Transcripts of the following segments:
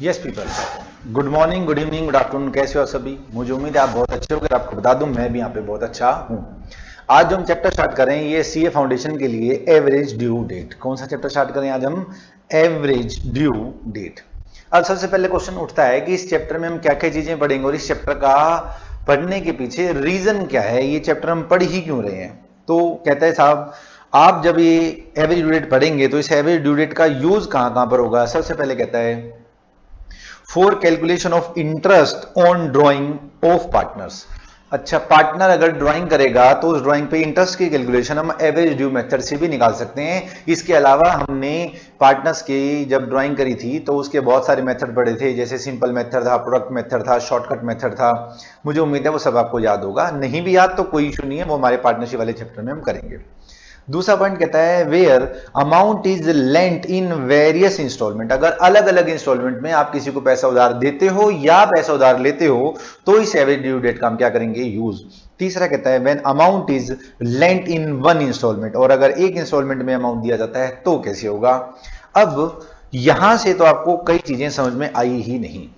Yes people, good morning, good evening, good afternoon. कैसे हो सभी? मुझे उम्मीद है आप बहुत अच्छे हो। आपको बता दूं मैं भी यहाँ पे बहुत अच्छा हूँ। आज जो हम चैप्टर स्टार्ट कर रहे हैं ये सीए फाउंडेशन के लिए एवरेज ड्यू डेट। कौन सा चैप्टर स्टार्ट करें आज हम? Average due date. अब सबसे पहले क्वेश्चन उठता है कि इस चैप्टर में हम क्या क्या चीजें पढ़ेंगे और इस चैप्टर का पढ़ने के पीछे रीजन क्या है, ये चैप्टर हम पढ़ ही क्यों रहे हैं। तो कहता है साहब, आप जब ये एवरेज ड्यू डेट पढ़ेंगे तो इस एवरेज ड्यू डेट का यूज कहां कहां पर होगा। सबसे पहले कहता है for calculation of interest on drying of partners. अच्छा, पार्टनर अगर ड्राइंग करेगा तो उस ड्राइंग पे इंटरेस्ट की कैलकुलेशन हम एवरेज ड्यू मेथड से भी निकाल सकते हैं। इसके अलावा हमने पार्टनर्स की जब ड्राइंग करी थी तो उसके बहुत सारे मेथड पढ़े थे, जैसे सिंपल मेथड था, प्रोडक्ट मेथड था, शॉर्टकट मेथड था। मुझे उम्मीद है वो सब आपको याद होगा। नहीं भी याद तो कोई इशू नहीं है, वो हमारे पार्टनरशिप वाले चैप्टर में हम करेंगे। दूसरा पॉइंट कहता है where amount is lent in various installment. अगर अलग अलग इंस्टॉलमेंट में आप किसी को पैसा उधार देते हो या पैसा उधार लेते हो तो इस एवरेज ड्यू डेट का हम क्या करेंगे? यूज। तीसरा कहता है when amount is lent in one installment. और अगर एक इंस्टॉलमेंट में अमाउंट दिया जाता है तो कैसे होगा। अब यहां से तो आपको कई चीजें समझ में आई ही नहीं,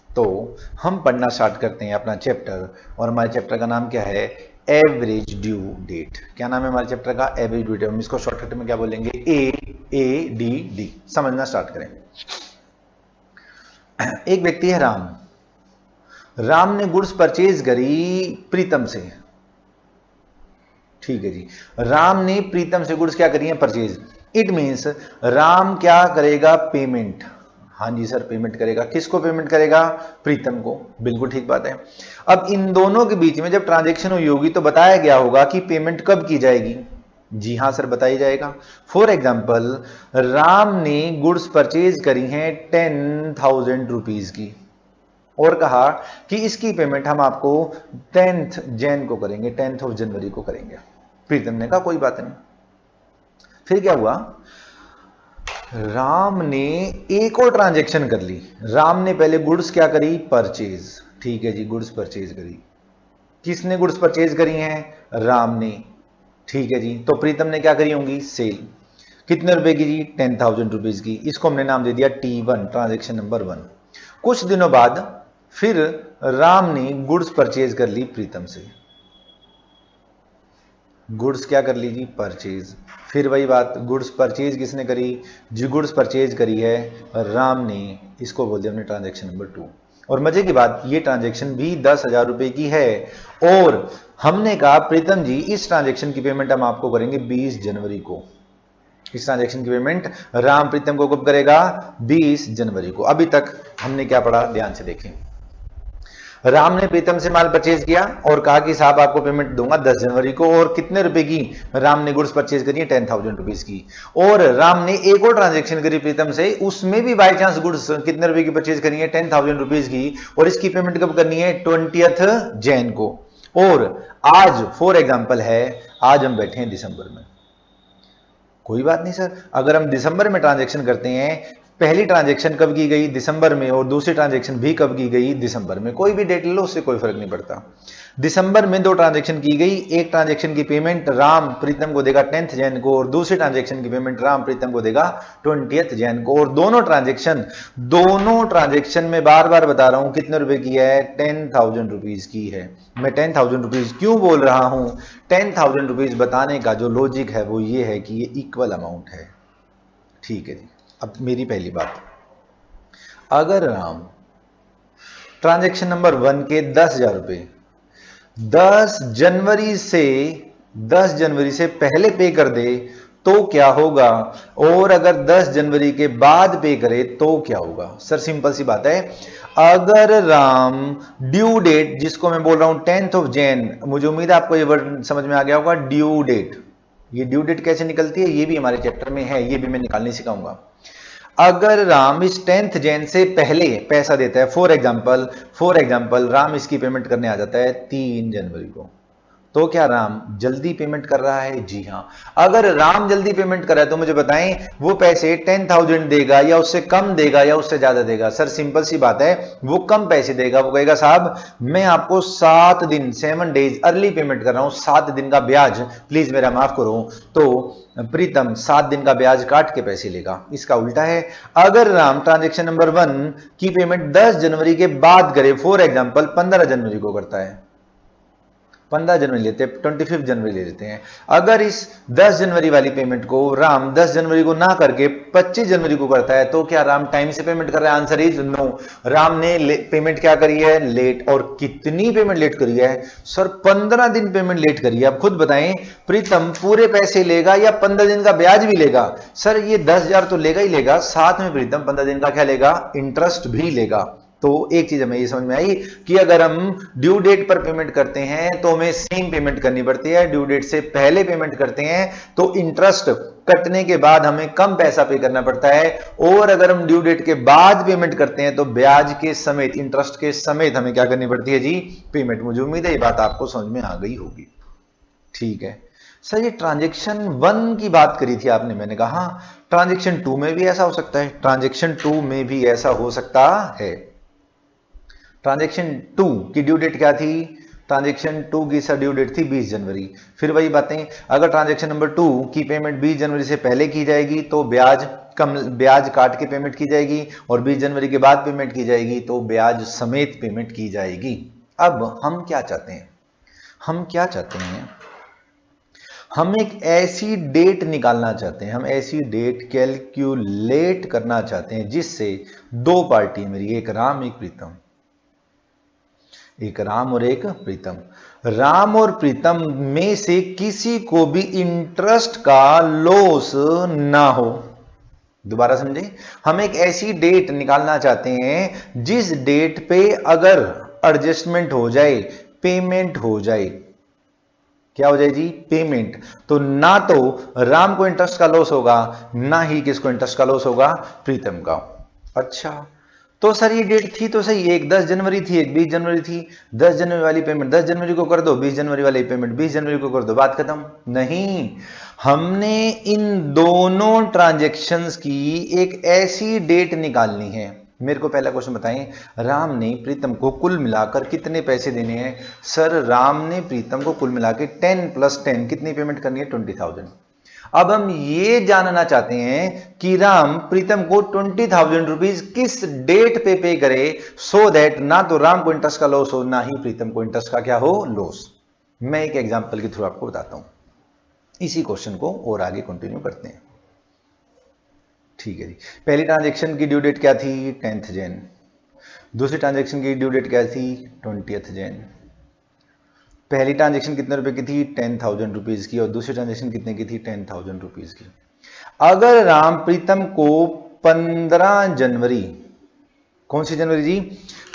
तो हम पढ़ना स्टार्ट करते हैं अपना चैप्टर। और हमारे चैप्टर का नाम क्या है? Average due date. क्या नाम है हमारे चैप्टर का? Average due date. हम इसको शॉर्टकट में क्या बोलेंगे? AADD। समझना स्टार्ट करें। एक व्यक्ति है राम। राम ने गुड्स परचेज करी प्रीतम से। ठीक है जी, राम ने प्रीतम से गुड्स क्या करी है? परचेज। इट मींस राम क्या करेगा? पेमेंट। हाँ जी सर, पेमेंट करेगा। किसको पेमेंट करेगा? प्रीतम को। बिल्कुल ठीक बात है। अब इन दोनों के बीच में जब ट्रांजैक्शन हुई होगी तो बताया गया होगा कि पेमेंट कब की जाएगी। जी हाँ सर, बताई जाएगा। फॉर एग्जाम्पल, राम ने गुड्स परचेज करी हैं 10,000 रुपीज की और कहा कि इसकी पेमेंट हम आपको 10th जैन को करेंगे, 10th ऑफ जनवरी को करेंगे। प्रीतम ने कहा कोई बात नहीं। फिर क्या हुआ? राम ने एक और ट्रांजैक्शन कर ली। राम ने पहले गुड्स क्या करी? परचेज। ठीक है जी, गुड्स परचेज करी। किसने गुड्स परचेज करी हैं? राम ने। ठीक है जी, तो प्रीतम ने क्या करी होंगी? सेल। कितने रुपए की जी? 10,000 रुपीज की। इसको हमने नाम दे दिया T1, ट्रांजैक्शन नंबर 1। कुछ दिनों बाद फिर राम ने गुड्स परचेज कर ली प्रीतम से। गुड्स क्या कर ली जी? परचेज। फिर वही बात, गुड्स परचेज किसने करी जी? गुड्स परचेज करी है राम ने। इसको बोल दिया हमने ट्रांजैक्शन नंबर 2। और मजे की बात, ये ट्रांजैक्शन भी 10,000 रुपए की है। और हमने कहा प्रीतम जी इस ट्रांजैक्शन की पेमेंट हम आपको करेंगे 20 जनवरी को। इस ट्रांजैक्शन की पेमेंट राम प्रीतम को कब करेगा? 20 जनवरी को। अभी तक हमने क्या पढ़ा, ध्यान से देखें। राम ने प्रीतम से माल परचेज किया और कहा कि साहब आपको पेमेंट दूंगा 10 जनवरी को। और कितने रुपए की? राम ने गुड्स परचेज करी है 10,000 रुपीज की। और राम ने एक और ट्रांजैक्शन करी प्रीतम से, उसमें भी बाई चांस गुड्स कितने रुपए की परचेज करी है? 10,000 रुपीज की। और इसकी पेमेंट कब करनी है? 20th जैन को। और आज फॉर एग्जाम्पल है, आज हम बैठे हैं दिसंबर में। कोई बात नहीं सर, अगर हम दिसंबर में ट्रांजैक्शन करते हैं, पहली ट्रांजैक्शन कब की गई? दिसंबर में। और दूसरी ट्रांजैक्शन भी कब की गई? दिसंबर में। कोई भी डेट ले लो, उससे कोई फर्क नहीं पड़ता। दिसंबर में 2 ट्रांजैक्शन की गई। एक ट्रांजैक्शन की पेमेंट राम प्रीतम को देगा 10th जैन को और दूसरी ट्रांजैक्शन की पेमेंट राम प्रीतम को देगा 20th जैन को। और दोनों ट्रांजैक्शन में बार बार बता रहा हूं कितने रुपए की है? 10,000 रुपीज की है। मैं 10,000 रुपीज क्यों बोल रहा हूं? 10,000 रुपीज बताने का जो लॉजिक है वो ये है कि ये इक्वल अमाउंट है। ठीक है जी। अब मेरी पहली बात, अगर राम ट्रांजैक्शन नंबर 1 के 10,000 रुपए 10 जनवरी से पहले पे कर दे तो क्या होगा? और अगर 10 जनवरी के बाद पे करे तो क्या होगा? सर सिंपल सी बात है, अगर राम ड्यू डेट, जिसको मैं बोल रहा हूं 10th ऑफ जैन, मुझे उम्मीद है आपको ये वर्ड समझ में आ गया होगा, ड्यू डेट। ये ड्यू डेट कैसे निकलती है ये भी हमारे चैप्टर में है, ये भी मैं निकालने सिखाऊंगा। अगर राम इस 10th जैन से पहले पैसा देता है, फॉर एग्जाम्पल राम इसकी पेमेंट करने आ जाता है 3 जनवरी को, तो क्या राम जल्दी पेमेंट कर रहा है? जी हां। अगर राम जल्दी पेमेंट कर रहा है तो मुझे बताएं वो पैसे 10,000 देगा या उससे कम देगा या उससे ज्यादा देगा? सर सिंपल सी बात है, वो कम पैसे देगा। वो कहेगा साहब मैं आपको 7 दिन 7 डेज अर्ली पेमेंट कर रहा हूं, 7 दिन का ब्याज प्लीज मेरा माफ करो। तो प्रीतम 7 दिन का ब्याज काट के पैसे लेगा। इसका उल्टा है, अगर राम ट्रांजेक्शन नंबर 1 की पेमेंट 10 जनवरी के बाद करे, फॉर एग्जांपल 15 जनवरी को करता है, 15 जनवरी लेते हैं, 25 जनवरी ले लेते हैं। अगर इस 10 जनवरी वाली पेमेंट को राम 10 जनवरी को ना करके 25 जनवरी को करता है तो क्या राम टाइम से पेमेंट कर रहा है? Answer is no. राम ने पेमेंट क्या करी है? लेट। और कितनी पेमेंट लेट करी है? सर 15 दिन पेमेंट लेट करी है। अब खुद बताएं प्रीतम पूरे पैसे लेगा या 15 दिन का ब्याज भी लेगा? सर ये 10,000 तो लेगा ही लेगा, साथ में प्रीतम 15 दिन का क्या लेगा? इंटरेस्ट भी लेगा। तो एक चीज हमें ये समझ में आई कि अगर हम ड्यू डेट पर पेमेंट करते हैं तो हमें सेम पेमेंट करनी पड़ती है, ड्यू डेट से पहले पेमेंट करते हैं तो इंटरेस्ट कटने के बाद हमें कम पैसा पे करना पड़ता है, और अगर हम ड्यू डेट के बाद पेमेंट करते हैं तो ब्याज के समेत, इंटरेस्ट के समेत हमें क्या करनी पड़ती है जी? पेमेंट। मुझे उम्मीद है ये बात आपको समझ में आ गई होगी। ठीक है सर, ये ट्रांजेक्शन 1 की बात करी थी आपने, मैंने कहा ट्रांजेक्शन 2 में भी ऐसा हो सकता है, ट्रांजेक्शन 2 में भी ऐसा हो सकता है। ट्रांजेक्शन 2 की ड्यू डेट क्या थी? ट्रांजेक्शन 2 की सर ड्यू डेट थी 20 जनवरी। फिर वही बातें, अगर ट्रांजेक्शन नंबर 2 की पेमेंट 20 जनवरी से पहले की जाएगी तो ब्याज काट के पेमेंट की जाएगी, और 20 जनवरी के बाद पेमेंट की जाएगी तो ब्याज समेत पेमेंट की जाएगी। अब हम क्या चाहते हैं? हम एक ऐसी डेट निकालना चाहते हैं, हम ऐसी डेट कैलकुलेट करना चाहते हैं जिससे दो पार्टी मेरी, एक राम एक प्रीतम, एक राम और एक प्रीतम, राम और प्रीतम में से किसी को भी इंटरेस्ट का लॉस ना हो। दोबारा समझे, हम एक ऐसी डेट निकालना चाहते हैं जिस डेट पे अगर एडजस्टमेंट हो जाए, पेमेंट हो जाए, क्या हो जाए जी? पेमेंट, तो ना तो राम को इंटरेस्ट का लॉस होगा, ना ही किसको इंटरेस्ट का लॉस होगा? प्रीतम का। अच्छा तो सर ये डेट थी तो सही, एक 10 जनवरी थी, एक 20 जनवरी थी। 10 जनवरी वाली पेमेंट 10 जनवरी को कर दो, 20 जनवरी वाली पेमेंट 20 जनवरी को कर दो, बात खत्म। नहीं, हमने इन दोनों ट्रांजैक्शंस की एक ऐसी डेट निकालनी है। मेरे को पहला क्वेश्चन बताएं, राम ने प्रीतम को कुल मिलाकर कितने पैसे देने हैं? सर राम ने प्रीतम को कुल मिलाकर 10 + 10 कितनी पेमेंट करनी है? 20,000। अब हम ये जानना चाहते हैं कि राम प्रीतम को 20,000 रुपीज किस डेट पे पे करे, सो दैट ना तो राम को इंटरेस्ट का लॉस हो, ना ही प्रीतम को इंटरेस्ट का क्या हो? लॉस। मैं एक एग्जांपल के थ्रू आपको बताता हूं, इसी क्वेश्चन को और आगे कंटिन्यू करते हैं। ठीक है जी, पहली ट्रांजेक्शन की ड्यू डेट क्या थी? 10th जैन। दूसरी ट्रांजेक्शन की ड्यू डेट क्या थी? 20th जैन। पहली ट्रांजेक्शन कितने रुपए की थी? 10,000 रुपीज की, और दूसरी ट्रांजेक्शन कितने की थी? 10,000 रुपीज की। अगर राम प्रीतम को 15 जनवरी, कौन सी जनवरी जी?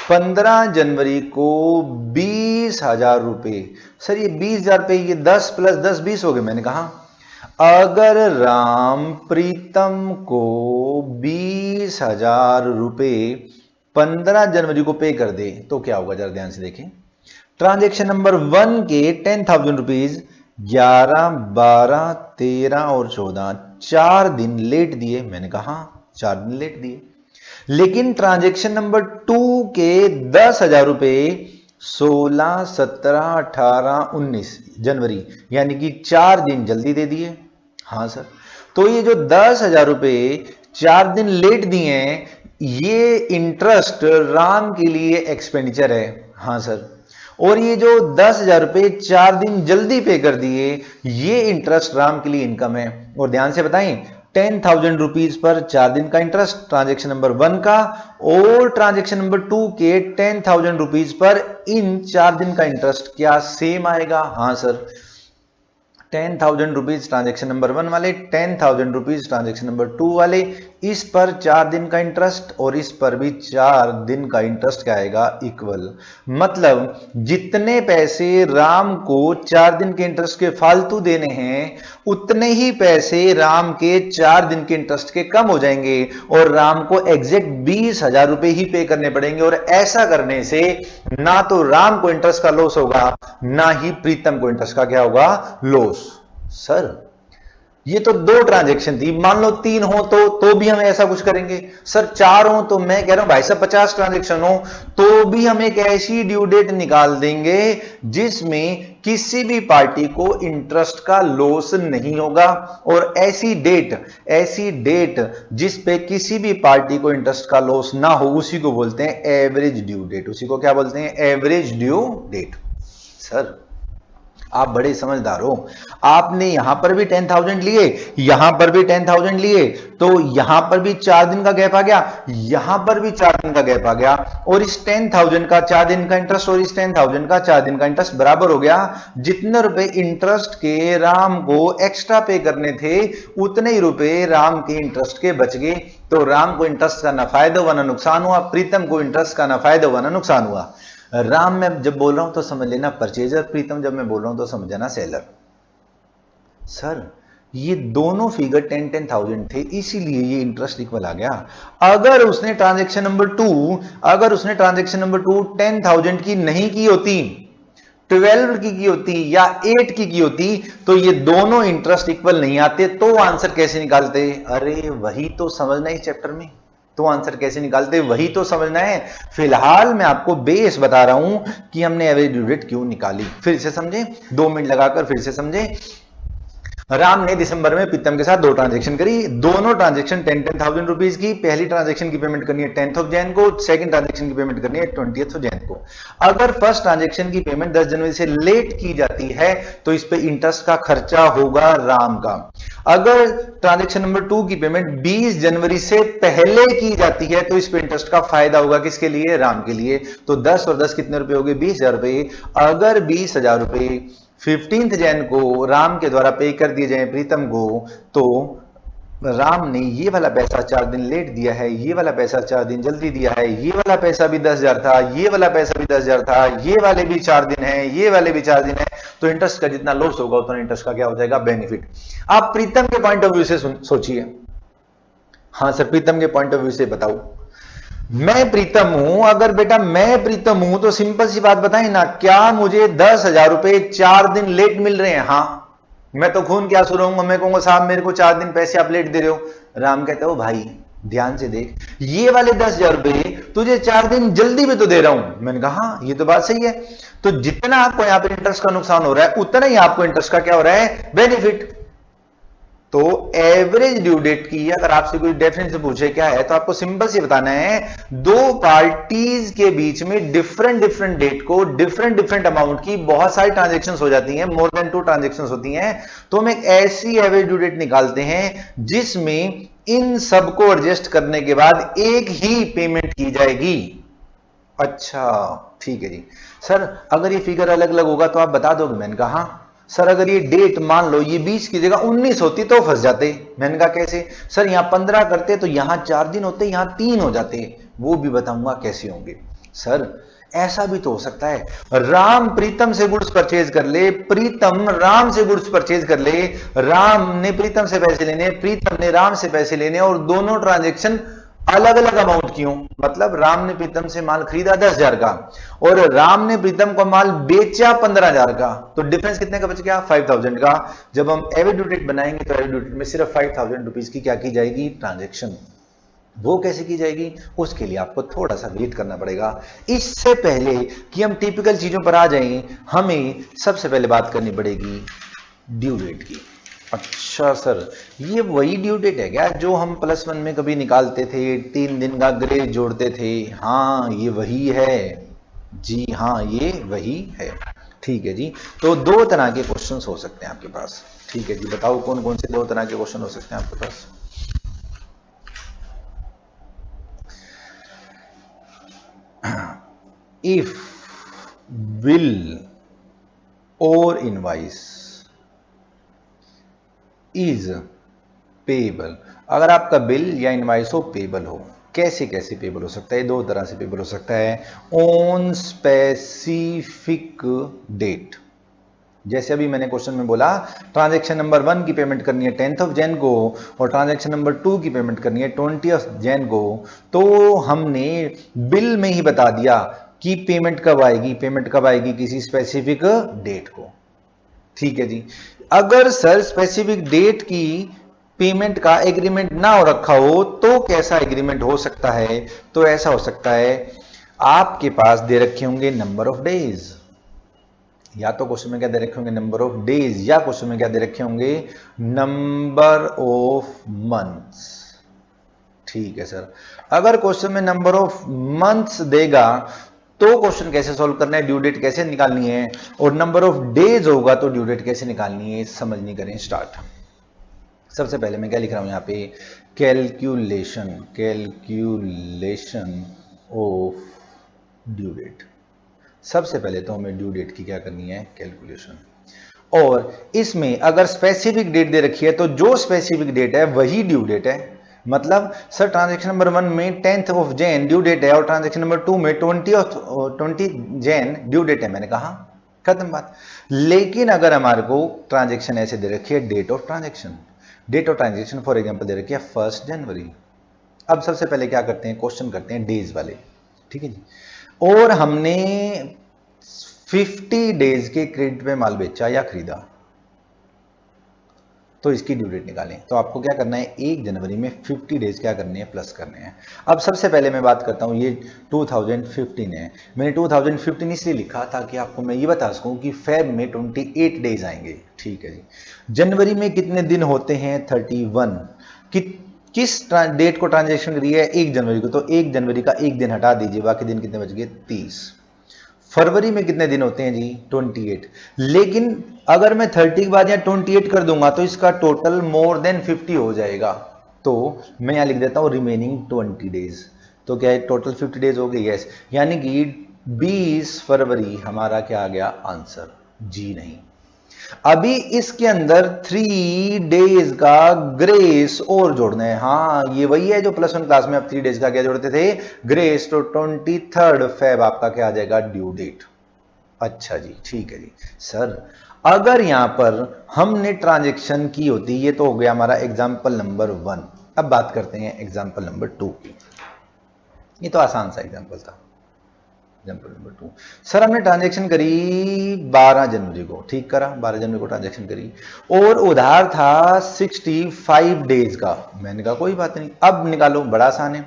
15 जनवरी को 20,000 रुपए, सर ये 20,000 रुपए, ये 10 + 10 20 हो गए। मैंने कहा अगर राम प्रीतम को 20,000 रुपए 15 जनवरी को पे कर दे तो क्या होगा? जरा ध्यान से देखें। ट्रांजेक्शन नंबर 1 के 10,000 रुपीज 11, 12, 13 और 14 4 दिन लेट दिए। मैंने कहा 4 दिन लेट दिए। लेकिन ट्रांजेक्शन नंबर 2 के 10,000 रुपए 16, 17, 18, 19 जनवरी, यानी कि 4 दिन जल्दी दे दिए। हाँ सर, तो ये जो 10,000 रुपए 4 दिन लेट दिए हैं, ये इंटरेस्ट राम के लिए एक्सपेंडिचर है। हाँ सर, और ये जो 10,000 रुपए 4 दिन जल्दी पे कर दिए, ये इंटरेस्ट राम के लिए इनकम है। और ध्यान से बताएं, 10,000 रुपीज पर 4 दिन का इंटरेस्ट ट्रांजेक्शन नंबर 1 का, और ट्रांजेक्शन नंबर 2 के 10,000 रुपीज पर इन 4 दिन का इंटरेस्ट क्या सेम आएगा? हाँ सर, 10,000 रुपीज ट्रांजेक्शन नंबर 1 वाले, 10,000 रुपीज ट्रांजेक्शन नंबर 2 वाले, इस पर 4 दिन का इंटरेस्ट और इस पर भी 4 दिन का इंटरेस्ट क्या आएगा, इक्वल। मतलब जितने पैसे राम को 4 दिन के इंटरेस्ट के फालतू देने हैं, उतने ही पैसे राम के 4 दिन के इंटरेस्ट के कम हो जाएंगे और राम को एग्जैक्ट 20,000 रुपए ही पे करने पड़ेंगे। और ऐसा करने से ना तो राम को इंटरेस्ट का लॉस होगा, ना ही प्रीतम को इंटरेस्ट का क्या होगा, लॉस। सर ये तो 2 ट्रांजेक्शन थी, मान लो 3 हो तो भी हम ऐसा कुछ करेंगे। सर 4 हो तो मैं कह रहा हूं भाई साहब 50 ट्रांजेक्शन हो तो भी हम एक ऐसी ड्यू डेट निकाल देंगे जिसमें किसी भी पार्टी को इंटरेस्ट का लॉस नहीं होगा। और ऐसी डेट जिस पे किसी भी पार्टी को इंटरेस्ट का लॉस ना हो, उसी को बोलते हैं एवरेज ड्यू डेट। उसी को क्या बोलते हैं, एवरेज ड्यू डेट। सर आप बड़े समझदार हो, आपने यहां पर भी 10,000 लिए, यहां पर भी 10,000 लिए, तो यहां पर भी 4 दिन का गैप आ गया, यहां पर भी 4 दिन का गैप आ गया, और इस 10,000 का 4 दिन का इंटरेस्ट और इस 10,000 का 4 दिन का इंटरेस्ट बराबर हो गया। जितने रुपए इंटरेस्ट के राम को एक्स्ट्रा पे करने थे, उतने ही रुपए राम के इंटरेस्ट के बच गए। तो राम को इंटरेस्ट का ना फायदा हुआ ना नुकसान हुआ, प्रीतम को इंटरेस्ट का ना फायदा हुआ ना नुकसान हुआ। राम मैं जब बोल रहा हूं तो समझ लेना परचेजर, प्रीतम जब मैं बोल रहा हूं तो समझ जाना सेलर। सर ये दोनों फिगर 10,000 थे, इसीलिए ये इंटरेस्ट इक्वल आ गया। अगर उसने ट्रांजैक्शन नंबर 2 10,000 की नहीं की होती, 12 की होती या 8 की होती, तो ये दोनों इंटरेस्ट इक्वल नहीं आते। तो आंसर कैसे निकालते, अरे वही तो समझना है चैप्टर में। तो आंसर कैसे निकालते, वही तो समझना है। फिलहाल मैं आपको बेस बता रहा हूं कि हमने एवरेज ड्यू डेट क्यों निकाली। फिर से समझे, 2 मिनट लगाकर फिर से समझे। राम ने दिसंबर में प्रीतम के साथ 2 ट्रांजैक्शन करी, दोनों ट्रांजैक्शन 10,000 रुपीज की। पहली ट्रांजैक्शन की पेमेंट करनी है 10th ऑफ जैन को, सेकंड ट्रांजैक्शन की पेमेंट करनी है 20th ऑफ जैन को। अगर फर्स्ट ट्रांजैक्शन की पेमेंट 10 जनवरी से लेट की जाती है तो इस पे इंटरेस्ट का खर्चा होगा राम का। अगर ट्रांजैक्शन नंबर 2 की पेमेंट 20 जनवरी से पहले की जाती है तो इस पे इंटरेस्ट का फायदा होगा किसके लिए, राम के लिए। तो 10 और 10 कितने रुपए हो गए, 20,000 रुपए। अगर 20,000 रुपए 15th जैन को राम के द्वारा पे कर दिए जाए प्रीतम को, तो राम ने ये वाला पैसा 4 दिन लेट दिया है, ये वाला पैसा 4 दिन जल्दी दिया है, ये वाला पैसा भी 10,000 था, ये वाला पैसा भी 10,000 था, ये वाले भी 4 दिन है, ये वाले भी 4 दिन है। तो इंटरेस्ट का जितना लॉस होगा उतना इंटरेस्ट का क्या हो जाएगा, बेनिफिट। आप प्रीतम के पॉइंट ऑफ व्यू से सोचिए। हाँ सर प्रीतम के पॉइंट ऑफ व्यू से बताओ। मैं प्रीतम हूं, अगर बेटा मैं प्रीतम हूं तो सिंपल सी बात बताएं ना, क्या मुझे 10,000 रुपए 4 दिन लेट मिल रहे हैं? हाँ, मैं तो खून क्या सुनाऊंगा, मैं कहूंगा साहब मेरे को 4 दिन पैसे आप लेट दे रहे हो। राम कहते हो भाई ध्यान से देख, ये वाले 10,000 रुपए तुझे 4 दिन जल्दी में तो दे रहा हूं। मैंने कहा हाँ ये तो बात सही है। तो जितना आपको यहां पर इंटरेस्ट का नुकसान हो रहा है, उतना ही आपको इंटरेस्ट का क्या हो रहा है, बेनिफिट। तो एवरेज ड्यू डेट की अगर आपसे कोई डेफिनेशन पूछे क्या है, तो आपको सिंपल से बताना है, 2 पार्टीज के बीच में डिफरेंट डेट को डिफरेंट अमाउंट की बहुत सारी ट्रांजैक्शंस हो जाती हैं, मोर देन 2 ट्रांजैक्शंस होती हैं। तो हम एक ऐसी एवरेज ड्यू डेट निकालते हैं जिसमें इन सबको एडजस्ट करने के बाद एक ही पेमेंट की जाएगी। अच्छा ठीक है जी। सर अगर ये फिगर अलग अलग होगा तो आप बता दोगे? मैंने कहा हाँ। सर अगर ये डेट मान लो ये 20 की जगह 19 होती तो फंस जाते। मैंने कहा कैसे? सर यहां 15 करते तो यहां 4 दिन होते, यहां 3 हो जाते। वो भी बताऊंगा कैसे होंगे। सर ऐसा भी तो हो सकता है, राम प्रीतम से गुड्स परचेज कर ले, प्रीतम राम से गुड्स परचेज कर ले, राम ने प्रीतम से पैसे लेने, प्रीतम ने राम से पैसे लेने, और दोनों ट्रांजेक्शन अलग अलग अमाउंट क्यों? मतलब राम ने प्रीतम से माल खरीदा 10,000 का और राम ने प्रीतम को माल बेचा 15,000 का, तो डिफरेंस कितने का बच गया? 5,000 का। जब हम एवरेज ड्यू डेट बनाएंगे तो एवरेज ड्यू डेट में सिर्फ 5,000 रुपीज की क्या की जाएगी? ट्रांजेक्शन। वो कैसे की जाएगी? उसके लिए आपको थोड़ा सा वेट करना पड़ेगा। इससे पहले कि हम टिपिकल चीजों पर आ जाएं, हमें सबसे पहले बात करनी पड़ेगी ड्यू डेट की। अच्छा सर ये वही ड्यू डेट है क्या जो हम +1 में कभी निकालते थे, 3 दिन का ग्रेस जोड़ते थे? हाँ ये वही है जी, हाँ ये वही है। ठीक है जी। तो 2 तरह के क्वेश्चंस हो सकते हैं आपके पास। ठीक है जी, बताओ कौन कौन से 2 तरह के क्वेश्चन हो सकते हैं आपके पास? इफ बिल और इनवाइस is पेएबल। अगर आपका बिल या इनवाइस हो पेबल हो, कैसे कैसे पेबल हो सकता है? दो तरह से पेबल हो सकता है। ऑन स्पेसिफिक डेट, जैसे अभी मैंने क्वेश्चन में बोला ट्रांजैक्शन नंबर 1 की पेमेंट करनी है 10th ऑफ जैन को और ट्रांजैक्शन नंबर 2 की पेमेंट करनी है 20th जैन को, तो हमने बिल में ही बता दिया कि पेमेंट कब आएगी, पेमेंट कब आएगी किसी स्पेसिफिक डेट को। ठीक है जी। अगर सर स्पेसिफिक डेट की पेमेंट का एग्रीमेंट ना हो रखा हो तो कैसा एग्रीमेंट हो सकता है? तो ऐसा हो सकता है आपके पास दे रखे होंगे नंबर ऑफ डेज, या तो क्वेश्चन में क्या दे रखे होंगे नंबर ऑफ डेज, या क्वेश्चन में क्या दे रखे होंगे नंबर ऑफ मंथ्स। ठीक है सर, अगर क्वेश्चन में नंबर ऑफ मंथ्स देगा तो क्वेश्चन कैसे सॉल्व करना है, ड्यू डेट कैसे निकालनी है, और नंबर ऑफ डेज होगा तो ड्यू डेट कैसे निकालनी है, समझनी करें स्टार्ट। सबसे पहले मैं क्या लिख रहा हूं यहां पे, calculation, calculation of due date. सबसे पहले तो हमें ड्यू डेट की क्या करनी है, कैलकुलेशन। और इसमें अगर स्पेसिफिक डेट दे रखी है तो जो स्पेसिफिक डेट है वही ड्यू डेट है। मतलब सर ट्रांजैक्शन नंबर 1 में 10th of Jain due date है और ट्रांजैक्शन नंबर 2 में 20 जैन ड्यू डेट है, मैंने कहा खत्म बात। लेकिन अगर हमारे को ट्रांजैक्शन ऐसे दे रखी है date of transaction, date of transaction for example दे रखी है 1 जनवरी। अब सबसे पहले क्या करते हैं, क्वेश्चन करते हैं डेज वाले। ठीक है जी। और हमने 50 डेज के क्रेडिट पे माल बेचा या खरीदा, तो इसकी ड्यू डेट निकालें। तो आपको क्या करना है, 1 जनवरी में 50 डेज क्या करने हैं, प्लस करने हैं। अब सबसे पहले मैं बात करता हूं, ये 2015 है, मैंने 2015 इसलिए लिखा ताकि आपको मैं ये बता सकूं कि फेब में 28 डेज आएंगे। ठीक है जी। जनवरी में कितने दिन होते हैं, 31। किस डेट को ट्रांजेक्शन करी है, 1 जनवरी को, तो 1 जनवरी का एक दिन हटा दीजिए, बाकी दिन कितने बच गए, 30। फरवरी में कितने दिन होते हैं जी, 28। लेकिन अगर मैं 30 के बाद या 28 कर दूंगा तो इसका टोटल मोर देन 50 हो जाएगा, तो मैं यहां लिख देता हूं रिमेनिंग 20 डेज। तो क्या है, टोटल 50 डेज हो गई, यस। यानी कि 20 फरवरी हमारा क्या आ गया आंसर, जी नहीं। अभी इसके अंदर 3 डेज का ग्रेस और जोड़ना है। हाँ, ये वही है जो +1 क्लास में आप 3 डेज का क्या जोड़ते थे, ग्रेस। तो 23 फेब आपका क्या आ जाएगा, ड्यू डेट। अच्छा जी, ठीक है जी। सर अगर यहां पर हमने ट्रांजेक्शन की होती, ये तो हो गया हमारा एग्जाम्पल नंबर 1। अब बात करते हैं एग्जाम्पल नंबर 2 की। ये तो आसान सा एग्जाम्पल था। एग्जाम्पल नंबर 2, सर हमने ट्रांजेक्शन करी 12 जनवरी को, ठीक करा, 12 जनवरी को ट्रांजेक्शन करी और उधार था 65 डेज का। मैंने कहा कोई बात नहीं, अब निकालो, बड़ा आसान है।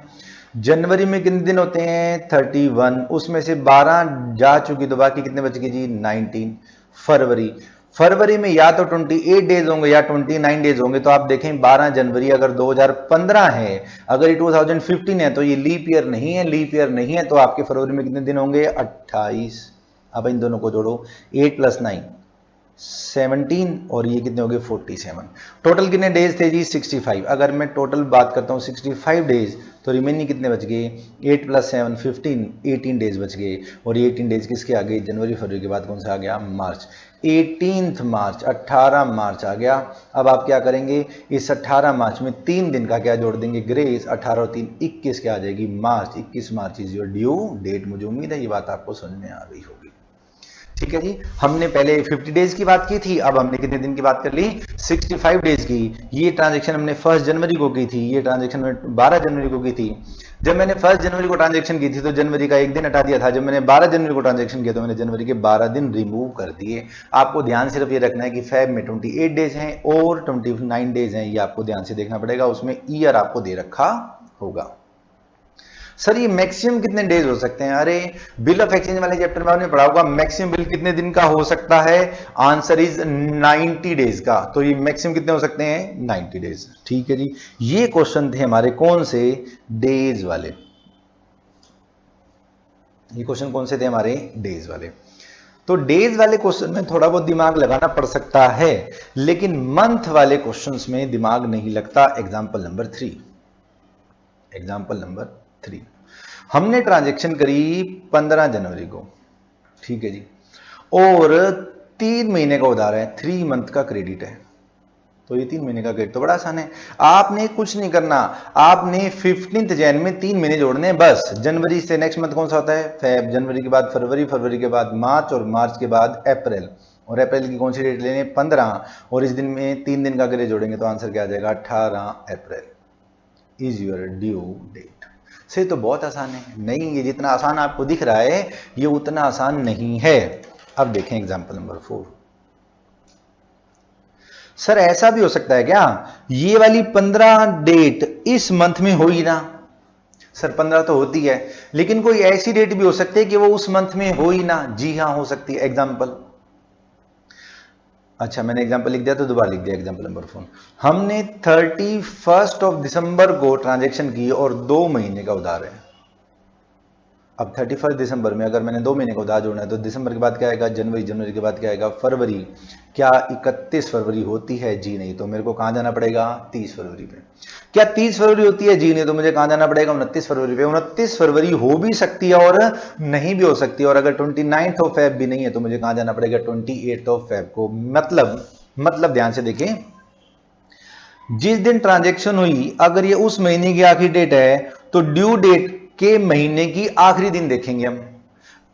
जनवरी में कितने दिन होते हैं, 31, उसमें से 12 जा चुकी तो बाकी कितने बच गए जी, 19। फरवरी, फरवरी में या तो 28 डेज होंगे या 29 डेज होंगे। तो आप देखें 12 जनवरी अगर 2015 है, अगर ये 2015 है तो ये लीप ईयर नहीं है, लीप ईयर नहीं है, तो आपके फरवरी में कितने दिन होंगे, 28। अब इन दोनों को जोड़ो, 8 + 9 17 और ये कितने हो गए, 47। टोटल कितने डेज थे जी, 65। अगर मैं टोटल बात करता हूँ 65 डेज, तो रिमेनिंग कितने बच गए, 8 + 7 15, 18 डेज बच गए। और ये 18 डेज किसके आ गए, जनवरी फरवरी के बाद कौन सा आ गया, मार्च। 18 मार्च, 18 मार्च आ गया। अब आप क्या करेंगे, इस 18 मार्च में 3 दिन का क्या जोड़ देंगे, ग्रेस। 18 और 3 21 क्या आ जाएगी, मार्च। 21 मार्च इज योर ड्यू डेट। मुझे उम्मीद है ये बात आपको समझ में आ रही होगी। ठीक है जी। हमने पहले 50 डेज की बात की थी, अब हमने कितने दिन की बात कर ली, 65 डेज की। ये ट्रांजैक्शन हमने 1 जनवरी को की थी, ये ट्रांजैक्शन में 12 जनवरी को की थी। जब मैंने 1 जनवरी को ट्रांजैक्शन की थी तो जनवरी का एक दिन हटा दिया था। जब मैंने 12 जनवरी को ट्रांजैक्शन किया तो मैंने जनवरी के 12 दिन रिमूव कर दिए। आपको ध्यान सिर्फ ये रखना है कि फेब में 28 डेज हैं और 29 डेज हैं, ये आपको ध्यान से देखना पड़ेगा, उसमें ईयर आपको दे रखा होगा। सर ये मैक्सिमम कितने डेज हो सकते हैं, अरे बिल ऑफ एक्सचेंज वाले चैप्टर में आपने पढ़ा होगा मैक्सिमम बिल कितने दिन का हो सकता है, आंसर इज 90 डेज का। तो ये मैक्सिमम कितने हो सकते हैं, 90 डेज। ठीक है जी। ये क्वेश्चन थे हमारे कौन से, डेज वाले। ये क्वेश्चन कौन से थे हमारे, डेज वाले। तो डेज वाले क्वेश्चन में थोड़ा बहुत दिमाग लगाना पड़ सकता है, लेकिन मंथ वाले क्वेश्चंस में दिमाग नहीं लगता। एग्जांपल नंबर 3, एग्जांपल नंबर 3, हमने ट्रांजैक्शन करी 15 जनवरी को, ठीक है जी, और 3 महीने का उधार है, 3 मंथ का क्रेडिट है। तो ये 3 महीने का ग्रेड तो बड़ा आसान है। आपने कुछ नहीं करना, आपने 15 जैन में 3 महीने जोड़ने हैं बस। जनवरी से नेक्स्ट मंथ कौन सा होता है? फेब। जनवरी के बाद फरवरी, फरवरी के बाद मार्च, और मार्च के बाद अप्रैल। और अप्रैल की कौन सी डेट लेनी है? 15। और इस दिन में 3 दिन का ग्रेड जोड़ेंगे तो आंसर क्या आ जाएगा? 18 April is your due date. से तो बहुत आसान है। नहीं, ये जितना आसान आपको दिख रहा है ये उतना आसान नहीं है। अब देखें एग्जाम्पल नंबर 4। सर ऐसा भी हो सकता है क्या, ये वाली 15 डेट इस मंथ में हुई ना? सर 15 तो होती है, लेकिन कोई ऐसी डेट भी हो सकती है कि वो उस मंथ में हो ही ना। जी हां, हो सकती है। एग्जाम्पल, अच्छा मैंने एग्जाम्पल लिख दिया तो दोबारा लिख दिया। एग्जाम्पल नंबर 4, हमने 31 दिसंबर को ट्रांजैक्शन की और 2 महीने का उधार है। अब 31 दिसंबर में अगर मैंने 2 महीने का उधार जोड़ना है तो दिसंबर के बाद क्या आएगा? जनवरी। जनवरी के बाद क्या आएगा? फरवरी। क्या 31 फरवरी होती है? जी नहीं। तो मेरे को कहां जाना पड़ेगा? 30 फरवरी पे। क्या 30 फरवरी होती है? जी नहीं। तो मुझे कहां जाना पड़ेगा? 29 फरवरी पे। 29 फरवरी हो भी सकती है और नहीं भी हो सकती है। और अगर 29 ऑफ फेब भी नहीं है तो मुझे कहां जाना पड़ेगा? 28 ऑफ फेब को। मतलब ध्यान से देखें, जिस दिन ट्रांजेक्शन हुई अगर ये उस महीने की आखिरी डेट है तो ड्यू डेट के महीने की आखिरी दिन देखेंगे हम।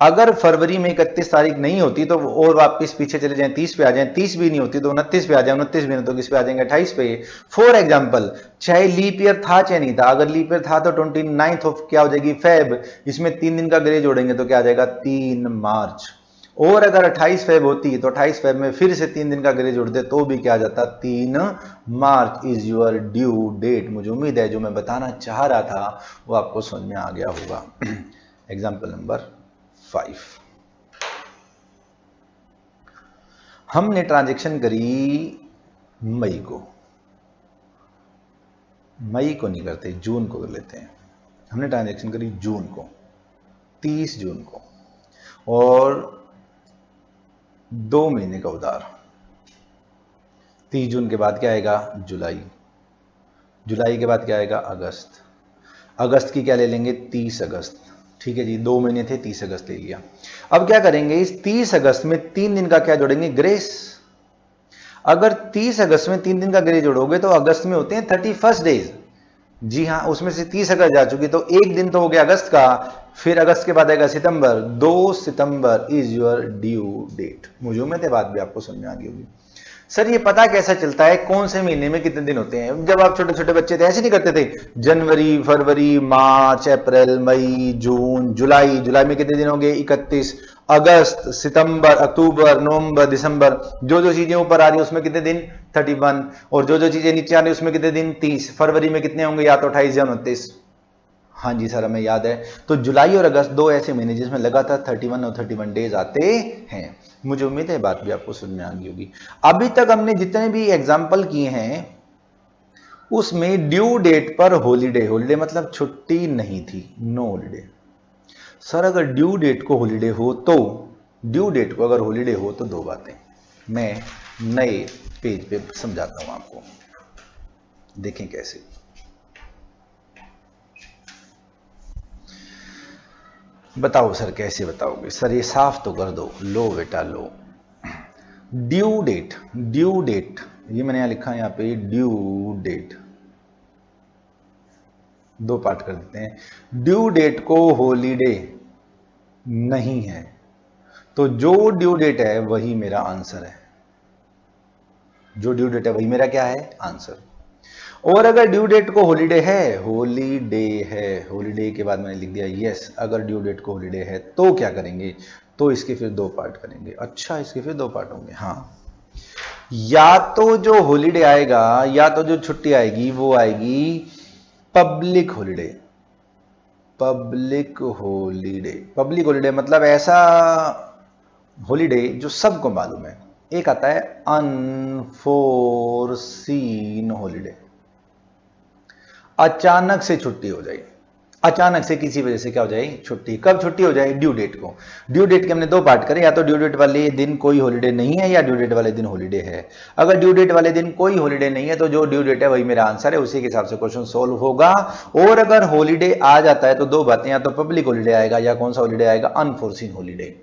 अगर फरवरी में 31 तारीख नहीं होती तो और वापस पीछे चले जाएं, 30 पे आ जाएं, 30 भी नहीं होती तो 29 पे आ जाएं, 29 भी नहीं तो किस पे आ जाएंगे? 28 पे। फॉर एग्जांपल, चाहे लीप ईयर था चाहे नहीं था, अगर लीप ईयर था तो 29 ऑफ क्या हो जाएगी? फेब। इसमें 3 दिन का ग्रे जोड़ेंगे तो क्या आ जाएगा? 3 मार्च। और अगर 28 फेब होती तो 28 फेब में फिर से 3 दिन का ग्रे जोड़ दे तो भी क्या आ जाता? 3 मार्च इज योर ड्यू डेट। मुझे उम्मीद है जो मैं बताना चाह रहा था वो आपको समझ में आ गया होगा। एग्जाम्पल नंबर 5, हमने ट्रांजैक्शन करी मई को। मई को नहीं करते, जून को कर लेते हैं। हमने ट्रांजैक्शन करी जून को, 30 जून को, और 2 महीने का उधार। 30 जून के बाद क्या आएगा? जुलाई। जुलाई के बाद क्या आएगा? अगस्त। अगस्त की क्या ले लेंगे? 30 अगस्त। ठीक है जी, 2 महीने थे, 30 अगस्त ले लिया। अब क्या करेंगे? इस 30 अगस्त में 3 दिन का क्या जोड़ेंगे? ग्रेस। अगर 30 अगस्त में 3 दिन का ग्रेस जोड़ोगे तो अगस्त में होते हैं 31 डेज। जी हाँ, उसमें से 30 अगस्त जा चुकी तो एक दिन तो हो गया अगस्त का। फिर अगस्त के बाद आएगा सितंबर। 2 सितंबर इज योर ड्यू डेट। मुझे उम्मीद है बात भी आपको समझ में आ गई होगी। सर ये पता कैसा चलता है कौन से महीने में कितने दिन होते हैं? जब आप छोटे छोटे बच्चे थे ऐसे नहीं करते थे? जनवरी, फरवरी, मार्च, अप्रैल, मई, जून, जुलाई। जुलाई में कितने दिन होंगे? 31। अगस्त, सितंबर, अक्टूबर, नवंबर, दिसंबर। जो जो चीजें ऊपर आ रही है उसमें कितने दिन? 31। और जो जो चीजें नीचे आ रही है उसमें कितने दिन? 30। फरवरी में कितने होंगे? या तो 28 या 29। हाँ जी सर, हमें याद है। तो जुलाई और अगस्त 2 ऐसे महीने जिसमें लगातार 31 और 31 डेज आते हैं। मुझे उम्मीद है बात भी आपको समझ में आ गई होगी। अभी तक हमने जितने भी एग्जाम्पल किए हैं उसमें ड्यू डेट पर हॉलीडे, हॉलीडे मतलब छुट्टी नहीं थी, नो हॉलीडे। सर अगर ड्यू डेट को हॉलीडे हो तो, ड्यू डेट को अगर हॉलीडे हो तो 2 बातें मैं नए पेज पे समझाता हूं आपको। देखें कैसे। बताओ सर कैसे बताओगे? सर ये साफ तो कर दो। लो बेटा लो। ड्यू डेट, ड्यू डेट, ये मैंने यहां लिखा है, यहां पे ड्यू डेट। 2 पार्ट कर देते हैं। ड्यू डेट को हॉलीडे नहीं है तो जो ड्यू डेट है वही मेरा आंसर है। जो ड्यू डेट है वही मेरा क्या है? आंसर। और अगर ड्यू डेट को हॉलीडे है, हॉलीडे है, हॉलीडे के बाद मैंने लिख दिया यस। अगर ड्यू डेट को हॉलीडे है तो क्या करेंगे? तो इसके फिर 2 पार्ट करेंगे। अच्छा, इसके फिर 2 पार्ट होंगे। हाँ, या तो जो हॉलीडे आएगा या तो जो छुट्टी आएगी वो आएगी public holiday. Public holiday, public holiday मतलब ऐसा हॉलीडे जो सबको मालूम है। एक आता है अनफोर्सीन हॉलीडे, अचानक से छुट्टी हो जाए। अचानक से किसी वजह से क्या हो जाए? छुट्टी। कब छुट्टी हो जाए? ड्यू डेट को। ड्यू डेट के हमने 2 पार्ट करे, या तो ड्यू डेट वाले दिन कोई हॉलीडे नहीं है या ड्यू डेट वाले दिन हॉलीडे है। अगर ड्यू डेट वाले दिन कोई हॉलीडे नहीं है तो जो ड्यू डेट है वही मेरा आंसर है, उसी के हिसाब से क्वेश्चन सोल्व होगा। और अगर हॉलीडे आ जाता है तो 2 बातें, या तो पब्लिक हॉलीडे आएगा या कौन सा हॉलीडे आएगा? Unforeseen holiday.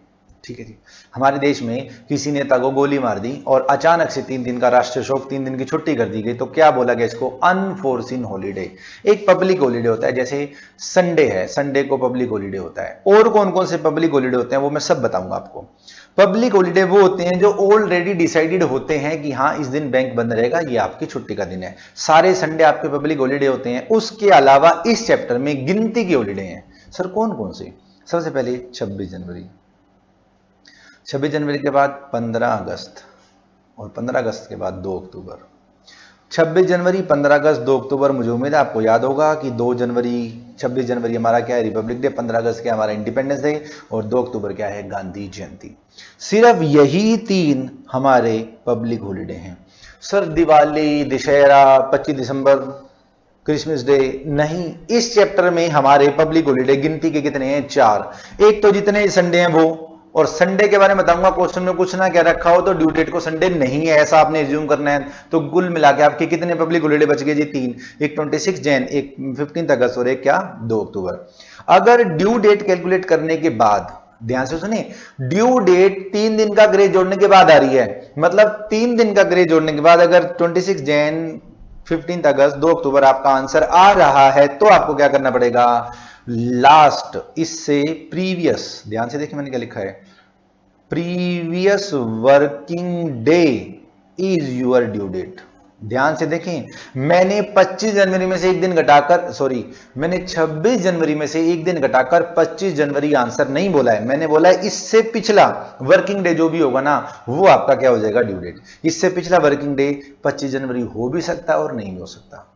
ठीक है जी। हमारे देश में किसी नेता को गोली मार दी और अचानक से 3 दिन का राष्ट्रीय शोक, 3 दिन की छुट्टी कर दी गई, तो क्या बोला गया इसको? Unforeseen holiday. एक पब्लिक हॉलीडे होता है, जैसे संडे है, संडे को पब्लिक हॉलीडे होता है। और कौन कौन से पब्लिक हॉलीडे होते हैं वो मैं सब बताऊंगा आपको। पब्लिक हॉलीडे वो होते हैं जो ऑलरेडी डिसाइडेड होते हैं कि हाँ इस दिन बैंक बंद रहेगा, ये आपकी छुट्टी का दिन है। सारे संडे आपके पब्लिक हॉलीडे होते हैं। उसके अलावा इस चैप्टर में गिनती के हॉलीडे हैं। सर कौन कौन से? सबसे पहले 26 जनवरी, 26 जनवरी के बाद 15 अगस्त, और 15 अगस्त के बाद 2 अक्टूबर। 26 जनवरी, 15 अगस्त, 2 अक्टूबर, मुझे उम्मीद है आपको याद होगा कि 2 जनवरी, 26 जनवरी हमारा क्या है? Republic day. 15 अगस्त क्या हमारा इंडिपेंडेंस डे, और 2 अक्टूबर क्या है? गांधी जयंती। सिर्फ यही 3 हमारे पब्लिक हॉलीडे हैं। सर दिवाली, दशहरा, 25 दिसंबर, क्रिसमस डे नहीं। इस चैप्टर में हमारे पब्लिक हॉलीडे गिनती के कितने हैं? 4। एक तो जितने संडे हैं वो, और संडे के बारे में बताऊंगा, क्वेश्चन में कुछ ना क्या रखा हो तो ड्यू डेट को संडे नहीं है ऐसा आपने एज्यूम करना है। तो कुल मिला के आपके कितने पब्लिक हॉलीडे बच गए जी? 3। एक 26 जैन, एक 15 अगस्त, और एक क्या? 2 अक्टूबर। अगर ड्यू डेट कैलकुलेट करने के बाद, ध्यान से सुनिए, ड्यू डेट 3 दिन का ग्रे जोड़ने के बाद आ रही है, मतलब 3 दिन का ग्रे जोड़ने के बाद अगर 26 जैन, 15 अगस्त, 2 अक्टूबर आपका आंसर आ रहा है, तो आपको क्या करना पड़ेगा? लास्ट, इससे प्रीवियस, ध्यान से देखिए मैंने क्या लिखा है, previous working day is your due date. ध्यान से देखें, मैंने 25 जनवरी में से एक दिन घटाकर, सॉरी, मैंने 26 जनवरी में से एक दिन घटाकर 25 जनवरी आंसर नहीं बोला है, मैंने बोला है इससे पिछला वर्किंग डे जो भी होगा ना, वो आपका क्या हो जाएगा? Due date. इससे पिछला वर्किंग डे 25 जनवरी हो भी सकता है और नहीं भी हो सकता।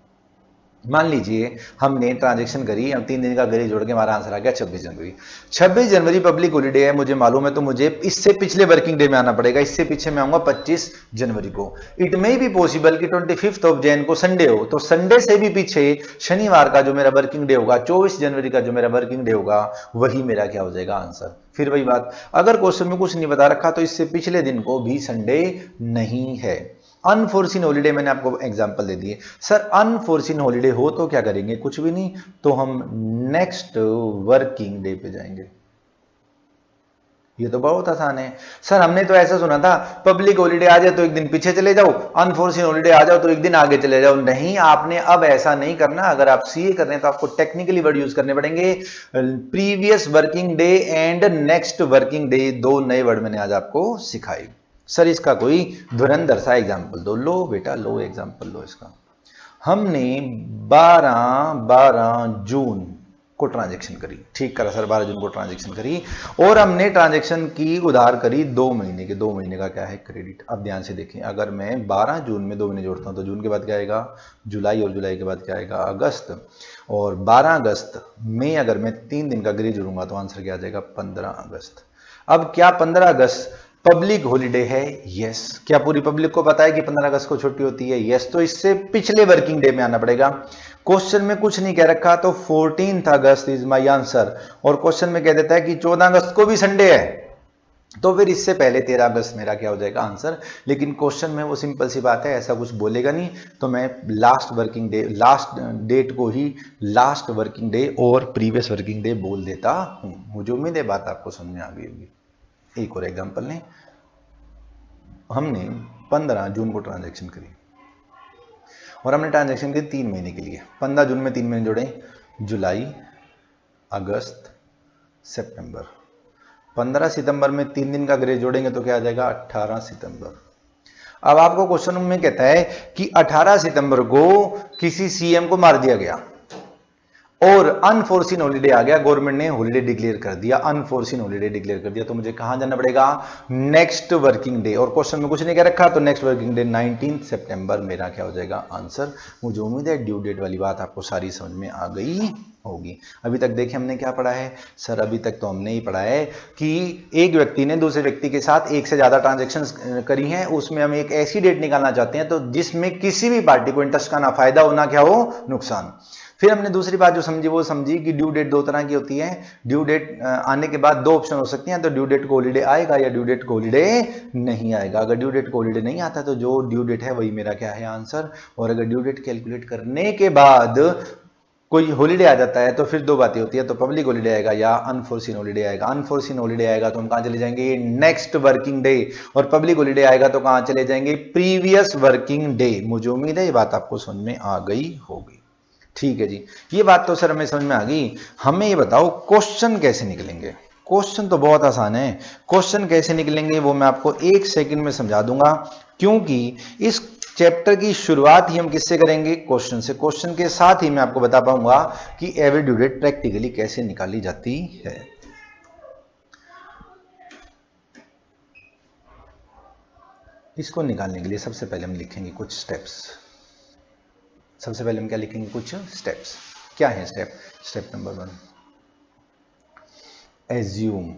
मान लीजिए हमने ट्रांजैक्शन करी, हम 3 दिन का ग्रे जोड़ के हमारा आंसर आ गया 26 जनवरी। 26 जनवरी पब्लिक हॉलीडे है, मुझे मालूम है, तो मुझे इससे पिछले वर्किंग डे में आना पड़ेगा। इससे पीछे मैं आऊंगा 25 जनवरी को। इट मे बी पॉसिबल कि 25 ऑफ जैन को संडे हो, तो संडे से भी पीछे शनिवार का जो मेरा वर्किंग डे होगा, 24 जनवरी का जो मेरा वर्किंग डे होगा, वही मेरा क्या हो जाएगा? आंसर। फिर वही बात, अगर क्वेश्चन में कुछ नहीं बता रखा तो इससे पिछले दिन को भी संडे नहीं है। अनफोर्सिन हॉलीडे मैंने आपको एग्जांपल दे दिए। सर अनफोर्सिन हॉलीडे हो तो क्या करेंगे? कुछ भी नहीं, तो हम नेक्स्ट वर्किंग डे पे जाएंगे। ये तो बहुत आसान है। सर हमने तो ऐसा सुना था, पब्लिक हॉलीडे आ जाए तो एक दिन पीछे चले जाओ, अनफोर्सिन हॉलीडे आ जाओ तो एक दिन आगे चले जाओ। नहीं, आपने अब ऐसा नहीं करना। अगर आप सीए कर रहे हैं तो आपको टेक्निकली वर्ड यूज करने पड़ेंगे। Previous working day and next working day, 2 नए वर्ड मैंने आज आपको सिखाए। सर इसका कोई धुरंधर सा एग्जाम्पल दो। लो बेटा लो, एग्जाम्पल लो इसका। हमने 12 जून को ट्रांजैक्शन करी, ठीक करा सर, 12 जून को ट्रांजैक्शन करी, और हमने ट्रांजैक्शन की उधार करी 2 महीने के। 2 महीने का क्या है? क्रेडिट। अब ध्यान से देखें, अगर मैं 12 जून में 2 महीने जोड़ता हूं तो जून के बाद क्या आएगा? जुलाई, और जुलाई के बाद क्या आएगा? अगस्त, और 12 अगस्त में अगर मैं 3 दिन का ग्रे जोड़ूंगा तो आंसर क्या आ जाएगा? 15 अगस्त। अब क्या 15 अगस्त पब्लिक हॉलीडे है? यस। क्या पूरी पब्लिक को पता है कि 15 अगस्त को छुट्टी होती है? यस। तो इससे पिछले वर्किंग डे में आना पड़ेगा। क्वेश्चन में कुछ नहीं कह रखा तो 14 अगस्त इज माय आंसर, और क्वेश्चन में कह देता है कि 14 अगस्त को भी संडे है, तो फिर इससे पहले 13 अगस्त मेरा क्या हो जाएगा? आंसर। लेकिन क्वेश्चन में वो सिंपल सी बात है, ऐसा कुछ बोलेगा नहीं, तो मैं last working day, last date को ही लास्ट वर्किंग डे और प्रीवियस वर्किंग डे बोल देता हूं। मुझे उम्मीद है बात आपको समझ में आ गई होगी। एक और एग्जांपल लें, हमने 15 जून को ट्रांजैक्शन करी, और हमने ट्रांजैक्शन की 3 महीने के लिए। 15 जून में 3 महीने जोड़े, जुलाई, अगस्त, सितंबर। 15 सितंबर में 3 दिन का ग्रे जोड़ेंगे तो क्या आ जाएगा? 18 सितंबर। अब आपको क्वेश्चन में कहता है कि 18 सितंबर को किसी सीएम को मार दिया गया और अनफोर्सिन हॉलीडे आ गया, गवर्नमेंट ने हॉलीडे डिक्लेयर कर दिया, अनफोर्सिन हॉलीडे डिक्लेयर कर दिया, तो मुझे कहां जाना पड़ेगा? Next working day. और क्वेश्चन में कुछ नहीं कह रखा तो नेक्स्ट वर्किंग डे 19 सितंबर मेरा क्या हो जाएगा? आंसर। मुझे उम्मीद है ड्यू डेट वाली बात आपको सारी समझ में आ गई होगी। अभी तक देखिए हमने क्या पढ़ा है? सर अभी तक तो हमने ही पढ़ा है कि एक व्यक्ति ने दूसरे व्यक्ति के साथ एक से ज्यादा ट्रांजेक्शन करी हैं, उसमें हम एक ऐसी डेट निकालना चाहते हैं तो जिसमें किसी भी पार्टी को इंटरेस्ट का ना फायदा हो ना क्या हो? नुकसान। फिर हमने दूसरी बात जो समझी वो समझी कि ड्यू डेट 2 तरह की होती है। ड्यू डेट आने के बाद 2 ऑप्शन हो सकते हैं, तो ड्यू डेट को हॉलीडे आएगा या ड्यू डेट को हॉलीडे नहीं आएगा। अगर ड्यू डेट को हॉलीडे नहीं आता तो जो ड्यू डेट है वही मेरा क्या है? आंसर। और अगर ड्यू डेट कैलकुलेट करने के बाद कोई हॉलीडे आ जाता है तो फिर दो बातें होती है, तो पब्लिक हॉलीडे आएगा या अनफोर्सिन हॉलीडे आएगा। अनफोर्सिन हॉलीडे आएगा तो हम कहां चले जाएंगे, नेक्स्ट वर्किंग डे, और पब्लिक हॉलीडे आएगा तो कहां चले जाएंगे, प्रीवियस वर्किंग डे। मुझे उम्मीद है ये बात आपको समझ में आ गई होगी। ठीक है जी, ये बात तो सर हमें समझ में आ गई। हमें ये बताओ क्वेश्चन कैसे निकलेंगे। क्वेश्चन तो बहुत आसान है, क्वेश्चन कैसे निकलेंगे वो मैं आपको एक सेकंड में समझा दूंगा, क्योंकि इस चैप्टर की शुरुआत ही हम किससे करेंगे, क्वेश्चन से। क्वेश्चन के साथ ही मैं आपको बता पाऊंगा कि एवरेज ड्यू डेट प्रैक्टिकली कैसे निकाली जाती है। इसको निकालने के लिए सबसे पहले हम लिखेंगे कुछ स्टेप्स। सबसे पहले हम क्या लिखेंगे, कुछ स्टेप्स। क्या है step? Step number 1, assume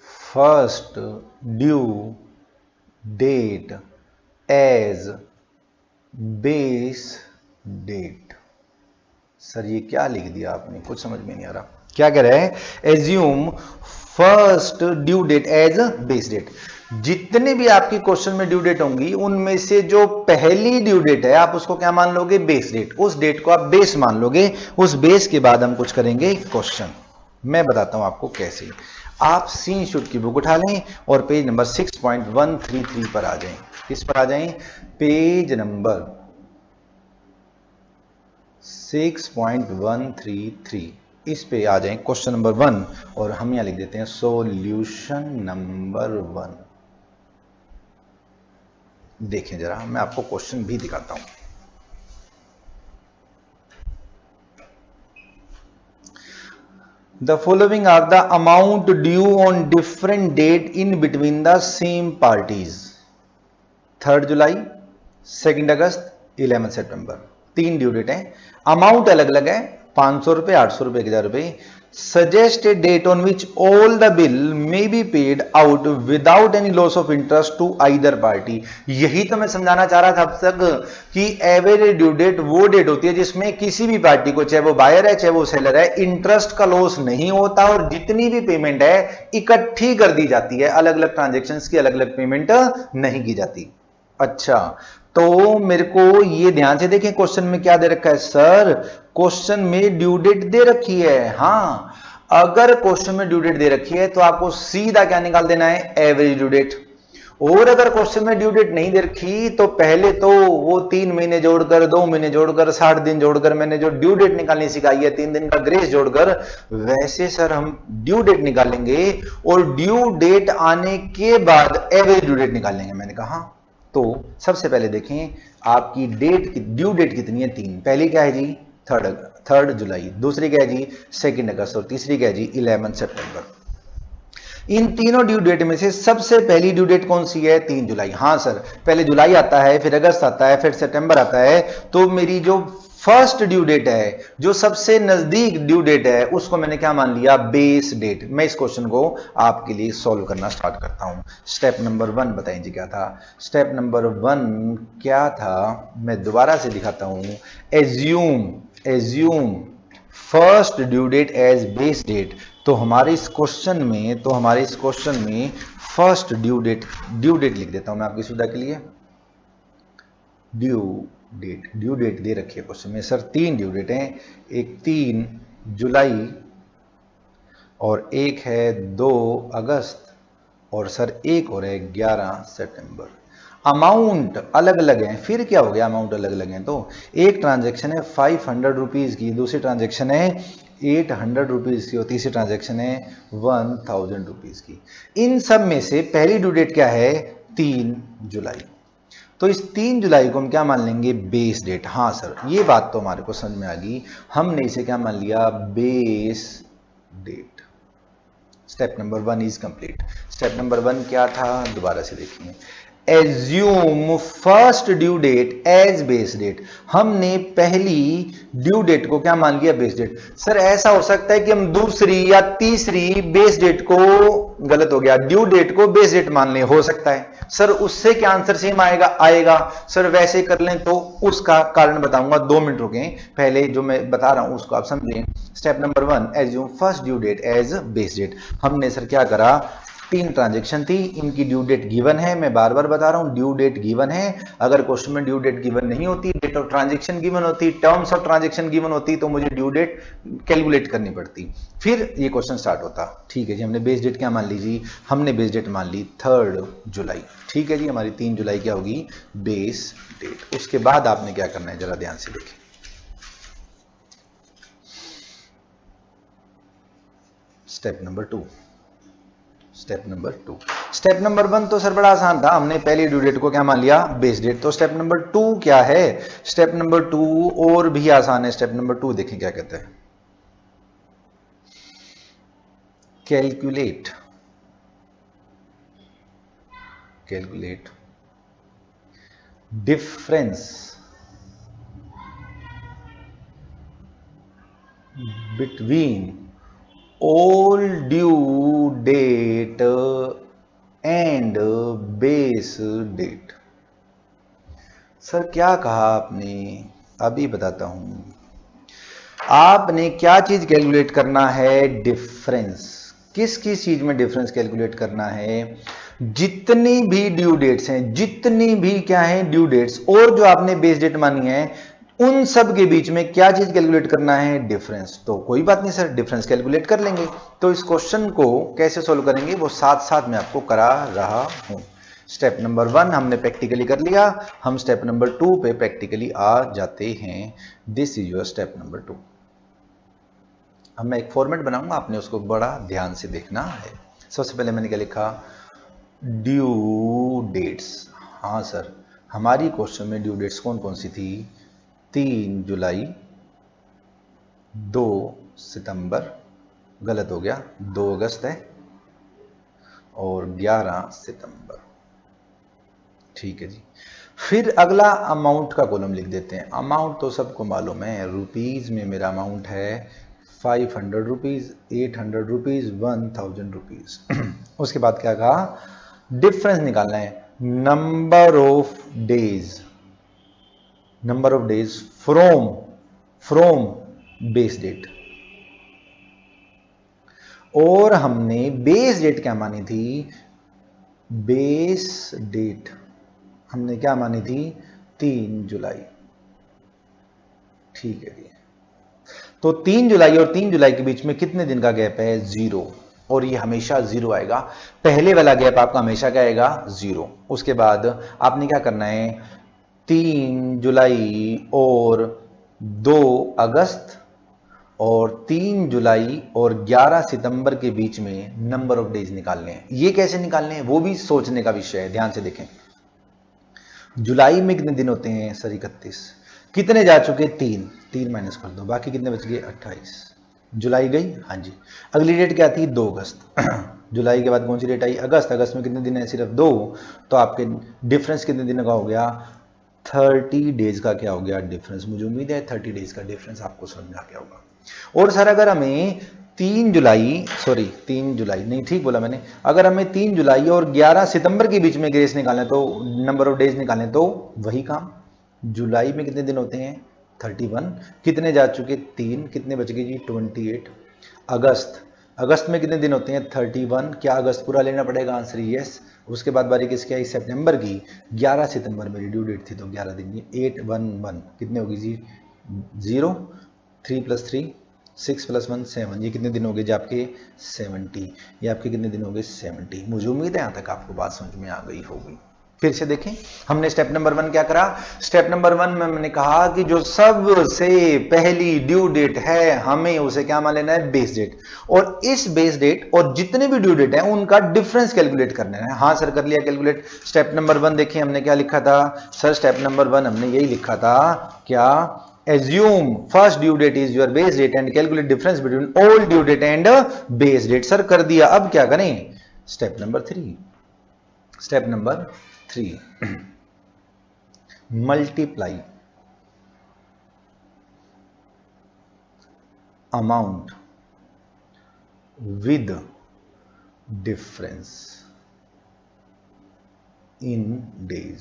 first due date as base date. Sir ये क्या लिख दिया आपने, कुछ समझ में नहीं आ रहा। क्या कह रहे हैं, assume first due date as base date. जितने भी आपकी क्वेश्चन में ड्यू डेट होंगी उनमें से जो पहली ड्यू डेट है आप उसको क्या मान लोगे, बेस डेट। उस डेट को आप बेस मान लोगे। उस बेस के बाद हम कुछ करेंगे क्वेश्चन। मैं बताता हूं आपको कैसे। आप सीन शूट की बुक उठा लें और पेज नंबर 6.133 पर आ जाएं। किस पर आ जाएं, पेज नंबर 6.133, इस पे आ जाएं। क्वेश्चन नंबर 1 और हम यहां लिख देते हैं सॉल्यूशन नंबर 1। देखें जरा, मैं आपको क्वेश्चन भी दिखाता हूं। The following are the amount due on different date in between the same parties. 3 जुलाई, 2 अगस्त, 11 सितंबर। 3 ड्यू डेट है, अमाउंट अलग अलग है, 500 रुपए, 800 रुपए, 1000 रुपए। Suggest a date on which all the bill may be paid out without any loss of interest to either party. यही तो मैं समझाना चाह रहा था अब तक कि एवरेज ड्यू डेट वो डेट होती है जिसमें किसी भी पार्टी को, चाहे वो बायर है चाहे वो सेलर है, इंटरेस्ट का लॉस नहीं होता और जितनी भी पेमेंट है इकट्ठी कर दी जाती है। अलग अलग ट्रांजेक्शन्स की अलग अलग पेमेंट नहीं की जाती। अच्छा, तो मेरे को ये ध्यान से देखें, क्वेश्चन में क्या दे रखा है सर, क्वेश्चन में ड्यू डेट दे रखी है। हाँ, अगर क्वेश्चन में ड्यू डेट दे रखी है तो आपको सीधा क्या निकाल देना है, एवरेज ड्यू डेट। और अगर क्वेश्चन में ड्यू डेट नहीं दे रखी तो पहले तो वो 3 महीने जोड़कर, 2 महीने जोड़कर, 60 दिन जोड़कर, मैंने जो ड्यू डेट निकालनी सिखाई है 3 दिन का ग्रेस जोड़कर, वैसे सर हम ड्यू डेट निकालेंगे और ड्यू डेट आने के बाद एवरेज ड्यू डेट निकालेंगे। मैंने कहा तो सबसे पहले देखें आपकी डेट की, ड्यू डेट कितनी है, 3। पहली क्या है जी, 3 जुलाई, दूसरी क्या है जी 2 अगस्त, और तीसरी क्या है जी 11 सितंबर। इन तीनों ड्यू डेट में से सबसे पहली ड्यू डेट कौन सी है, 3 जुलाई। हाँ सर, पहले जुलाई आता है, फिर अगस्त आता है, फिर सितंबर आता है। तो मेरी जो फर्स्ट ड्यू डेट है, जो सबसे नजदीक ड्यू डेट है, उसको मैंने क्या मान लिया, बेस डेट। मैं इस क्वेश्चन को आपके लिए सॉल्व करना स्टार्ट करता हूं। स्टेप नंबर 1 बताइए जी क्या था। स्टेप नंबर 1 क्या था, मैं दोबारा से दिखाता हूं। Assume first due date as base date. तो हमारे इस क्वेश्चन में फर्स्ट ड्यू डेट लिख देता हूं मैं आपकी सुविधा के लिए। ड्यू डेट दे रखी है क्वेश्चन में सर, 3 ड्यू डेट हैं, एक 3 जुलाई और एक है 2 अगस्त और सर एक और है 11 सितंबर। अमाउंट अलग अलग है, फिर क्या हो गया, अमाउंट अलग अलग है तो एक ट्रांजैक्शन है 500 रुपीज की, दूसरी ट्रांजैक्शन है 800 रुपीज की और तीसरी ट्रांजैक्शन है 1000 रुपीज की। इन सब में से पहली ड्यू डेट क्या है, 3 जुलाई। तो इस 3 जुलाई को हम क्या मान लेंगे, बेस डेट। हाँ सर, ये बात तो हमारे को समझ में आ गई, हमने इसे क्या मान लिया, base date. Step number 1 is complete. Step number 1 क्या था, दोबारा से देखिए। Assume first due date as base date. हमने पहली ड्यू डेट को क्या मान लिया, बेस डेट। सर ऐसा हो सकता है कि हम दूसरी या तीसरी बेस डेट को, गलत हो गया, ड्यू डेट को बेस डेट मान लें, हो सकता है सर। उससे क्या आंसर सेम आएगा सर, वैसे कर लें तो उसका कारण बताऊंगा, 2 मिनट रुकें, पहले जो मैं बता रहा हूं उसको आप समझें। Step number 1, assume first due date as base date. हमने सर क्या करा, 3 ट्रांजेक्शन थी, इनकी ड्यू डेट गिवन है, मैं बार बार बता रहा हूं ड्यू डेट गिवन है। अगर क्वेश्चन में ड्यू डेट गिवन नहीं होती, डेट ऑफ ट्रांजेक्शन गिवन होती, टर्म्स ऑफ ट्रांजेक्शन गिवन होती, तो मुझे ड्यू डेट कैलकुलेट करनी पड़ती, फिर ये क्वेश्चन स्टार्ट होता। ठीक है जी, हमने बेस डेट क्या मान ली जी, हमने बेस डेट मान ली 3 जुलाई। ठीक है जी, हमारी 3 जुलाई क्या होगी बेस डेट। उसके बाद आपने क्या करना है जरा ध्यान से देखें। स्टेप नंबर 2, स्टेप नंबर 1 तो सर बड़ा आसान था, हमने पहली ड्यू डेट को क्या मान लिया बेस डेट। तो स्टेप नंबर 2 क्या है, स्टेप नंबर 2 और भी आसान है। स्टेप नंबर 2 देखें क्या कहते हैं, calculate difference between all due date and base date। Sir क्या कहा आपने, अभी बताता हूं। आपने क्या चीज कैलकुलेट करना है, डिफरेंस। किस चीज में डिफरेंस कैलकुलेट करना है, जितनी भी ड्यू डेट्स हैं, जितनी भी क्या है ड्यू डेट्स और जो आपने बेस डेट मानी है, उन सब के बीच में क्या चीज कैलकुलेट करना है, डिफरेंस। तो कोई बात नहीं सर, डिफरेंस कैलकुलेट कर लेंगे। तो इस क्वेश्चन को कैसे सोल्व करेंगे वो साथ साथ मैं आपको करा रहा हूं। स्टेप नंबर 1 हमने प्रैक्टिकली कर लिया, हम स्टेप नंबर 2 पे प्रैक्टिकली आ जाते हैं। This is your step number 2। अब मैं एक फॉर्मेट बनाऊंगा, आपने उसको बड़ा ध्यान से देखना है। सबसे पहले मैंने क्या लिखा, ड्यू डेट्स। हाँ सर, हमारी क्वेश्चन में ड्यू डेट्स कौन कौन सी थी, 3 जुलाई, 2 सितंबर, गलत हो गया 2 अगस्त है, और 11 सितंबर। ठीक है जी, फिर अगला अमाउंट का कॉलम लिख देते हैं। अमाउंट तो सबको मालूम है, रुपीज में मेरा अमाउंट है 500 रुपीज, 800 रुपीज, 1000 रुपीज। उसके बाद क्या कहा, डिफरेंस निकालना है, number of days from base date. और हमने बेस डेट क्या मानी थी, बेस डेट हमने क्या मानी थी 3 जुलाई। ठीक है जी, तो 3 जुलाई और 3 जुलाई के बीच में कितने दिन का गैप है, 0, और ये हमेशा 0 आएगा। पहले वाला गैप आपका हमेशा क्या आएगा, 0। उसके बाद आपने क्या करना है, 3 जुलाई और 2 अगस्त और 3 जुलाई और 11 सितंबर के बीच में नंबर ऑफ डेज निकालने हैं। ये कैसे निकालने हैं वो भी सोचने का विषय है, ध्यान से देखें। जुलाई में कितने दिन होते हैं सर, 31। कितने जा चुके, 3 माइनस कर दो, बाकी कितने बच गए, 28। जुलाई गई, हाँ जी। अगली डेट क्या थी, 2 अगस्त। जुलाई के बाद कौन सी डेट आई, अगस्त। अगस्त में कितने दिन है, सिर्फ 2। तो आपके डिफरेंस कितने दिन का हो गया, 30 डेज का क्या हो गया डिफरेंस। मुझे उम्मीद है 30 डेज का डिफरेंस आपको समझ में आ गया होगा। और सर अगर हमें 3 जुलाई नहीं, ठीक बोला मैंने, अगर हमें 3 जुलाई और 11 सितंबर के बीच में ग्रेस निकालना है, तो नंबर ऑफ डेज निकालने, तो वही काम। जुलाई में कितने दिन होते हैं, 31। कितने जा चुके, 3। कितने बच गए जी, 28। अगस्त में कितने दिन होते हैं, 31। क्या अगस्त पूरा लेना पड़ेगा, आंसर यस। उसके बाद बारी किसकी आई, सितंबर की। 11 सितंबर मेरी ड्यू डेट थी, तो 11 दिन की 811 कितने होगी जी, 0। 3 + 3 6 + 1 7। ये कितने दिन हो गए जी आपके, 70। ये आपके कितने दिन हो गए, 70। मुझे उम्मीद है यहां तक आपको बात समझ में आ गई होगी। फिर से देखें, हमने स्टेप नंबर 1 क्या करा, स्टेप नंबर 1 में मैंने कहा कि जो सबसे पहली ड्यू डेट है हमें उसे क्या मान लेना है, बेस डेट। और इस बेस डेट और जितने भी ड्यू डेट है उनका डिफरेंस कैलकुलेट करना है। हाँ सर, कर लिया कैलकुलेट। स्टेप नंबर 1 देखिए हमने क्या लिखा था सर, स्टेप नंबर 1 हमने यही लिखा था, क्या, assume first due date is your base date and calculate difference between all due date and base date। Sir कर दिया, अब क्या करें, step number 3 multiply amount with difference in days.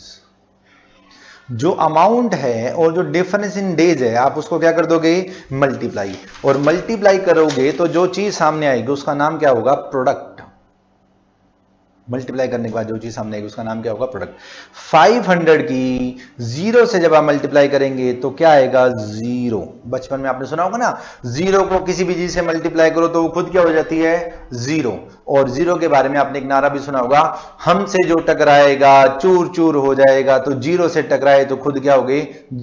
जो अमाउंट है और जो डिफरेंस इन डेज है, आप उसको क्या कर दोगे, मल्टीप्लाई। और मल्टीप्लाई करोगे तो जो चीज सामने आएगी उसका नाम क्या होगा, प्रोडक्ट। मल्टीप्लाई करने के बाद जो चीज सामने आएगी उसका नाम क्या होगा, प्रोडक्ट। 500 की 0 से जब आप मल्टीप्लाई करेंगे तो क्या आएगा, 0। बचपन में आपने सुना होगा ना, 0 को किसी भी चीज से मल्टीप्लाई करो तो वो खुद क्या हो जाती है, 0। और 0 के बारे में आपने एक नारा भी सुना होगा, हमसे जो टकराएगा चूर चूर हो जाएगा। तो 0 से टकराए तो खुद क्या हो गई,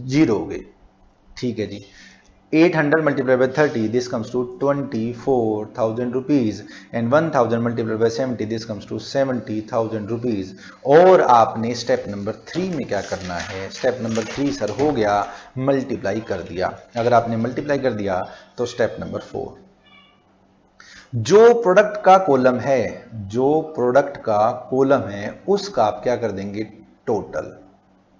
0 हो गई। ठीक है जी। 800 multiplied by 30, this comes to 24,000 rupees, and 1000 multiplied by 70, this comes to 70,000 rupees। और आपने स्टेप नंबर 3 में क्या करना है, स्टेप नंबर 3 सर हो गया, मल्टीप्लाई कर दिया। अगर आपने मल्टीप्लाई कर दिया तो स्टेप नंबर 4, जो प्रोडक्ट का कॉलम है, जो प्रोडक्ट का कॉलम है उसका आप क्या कर देंगे, टोटल।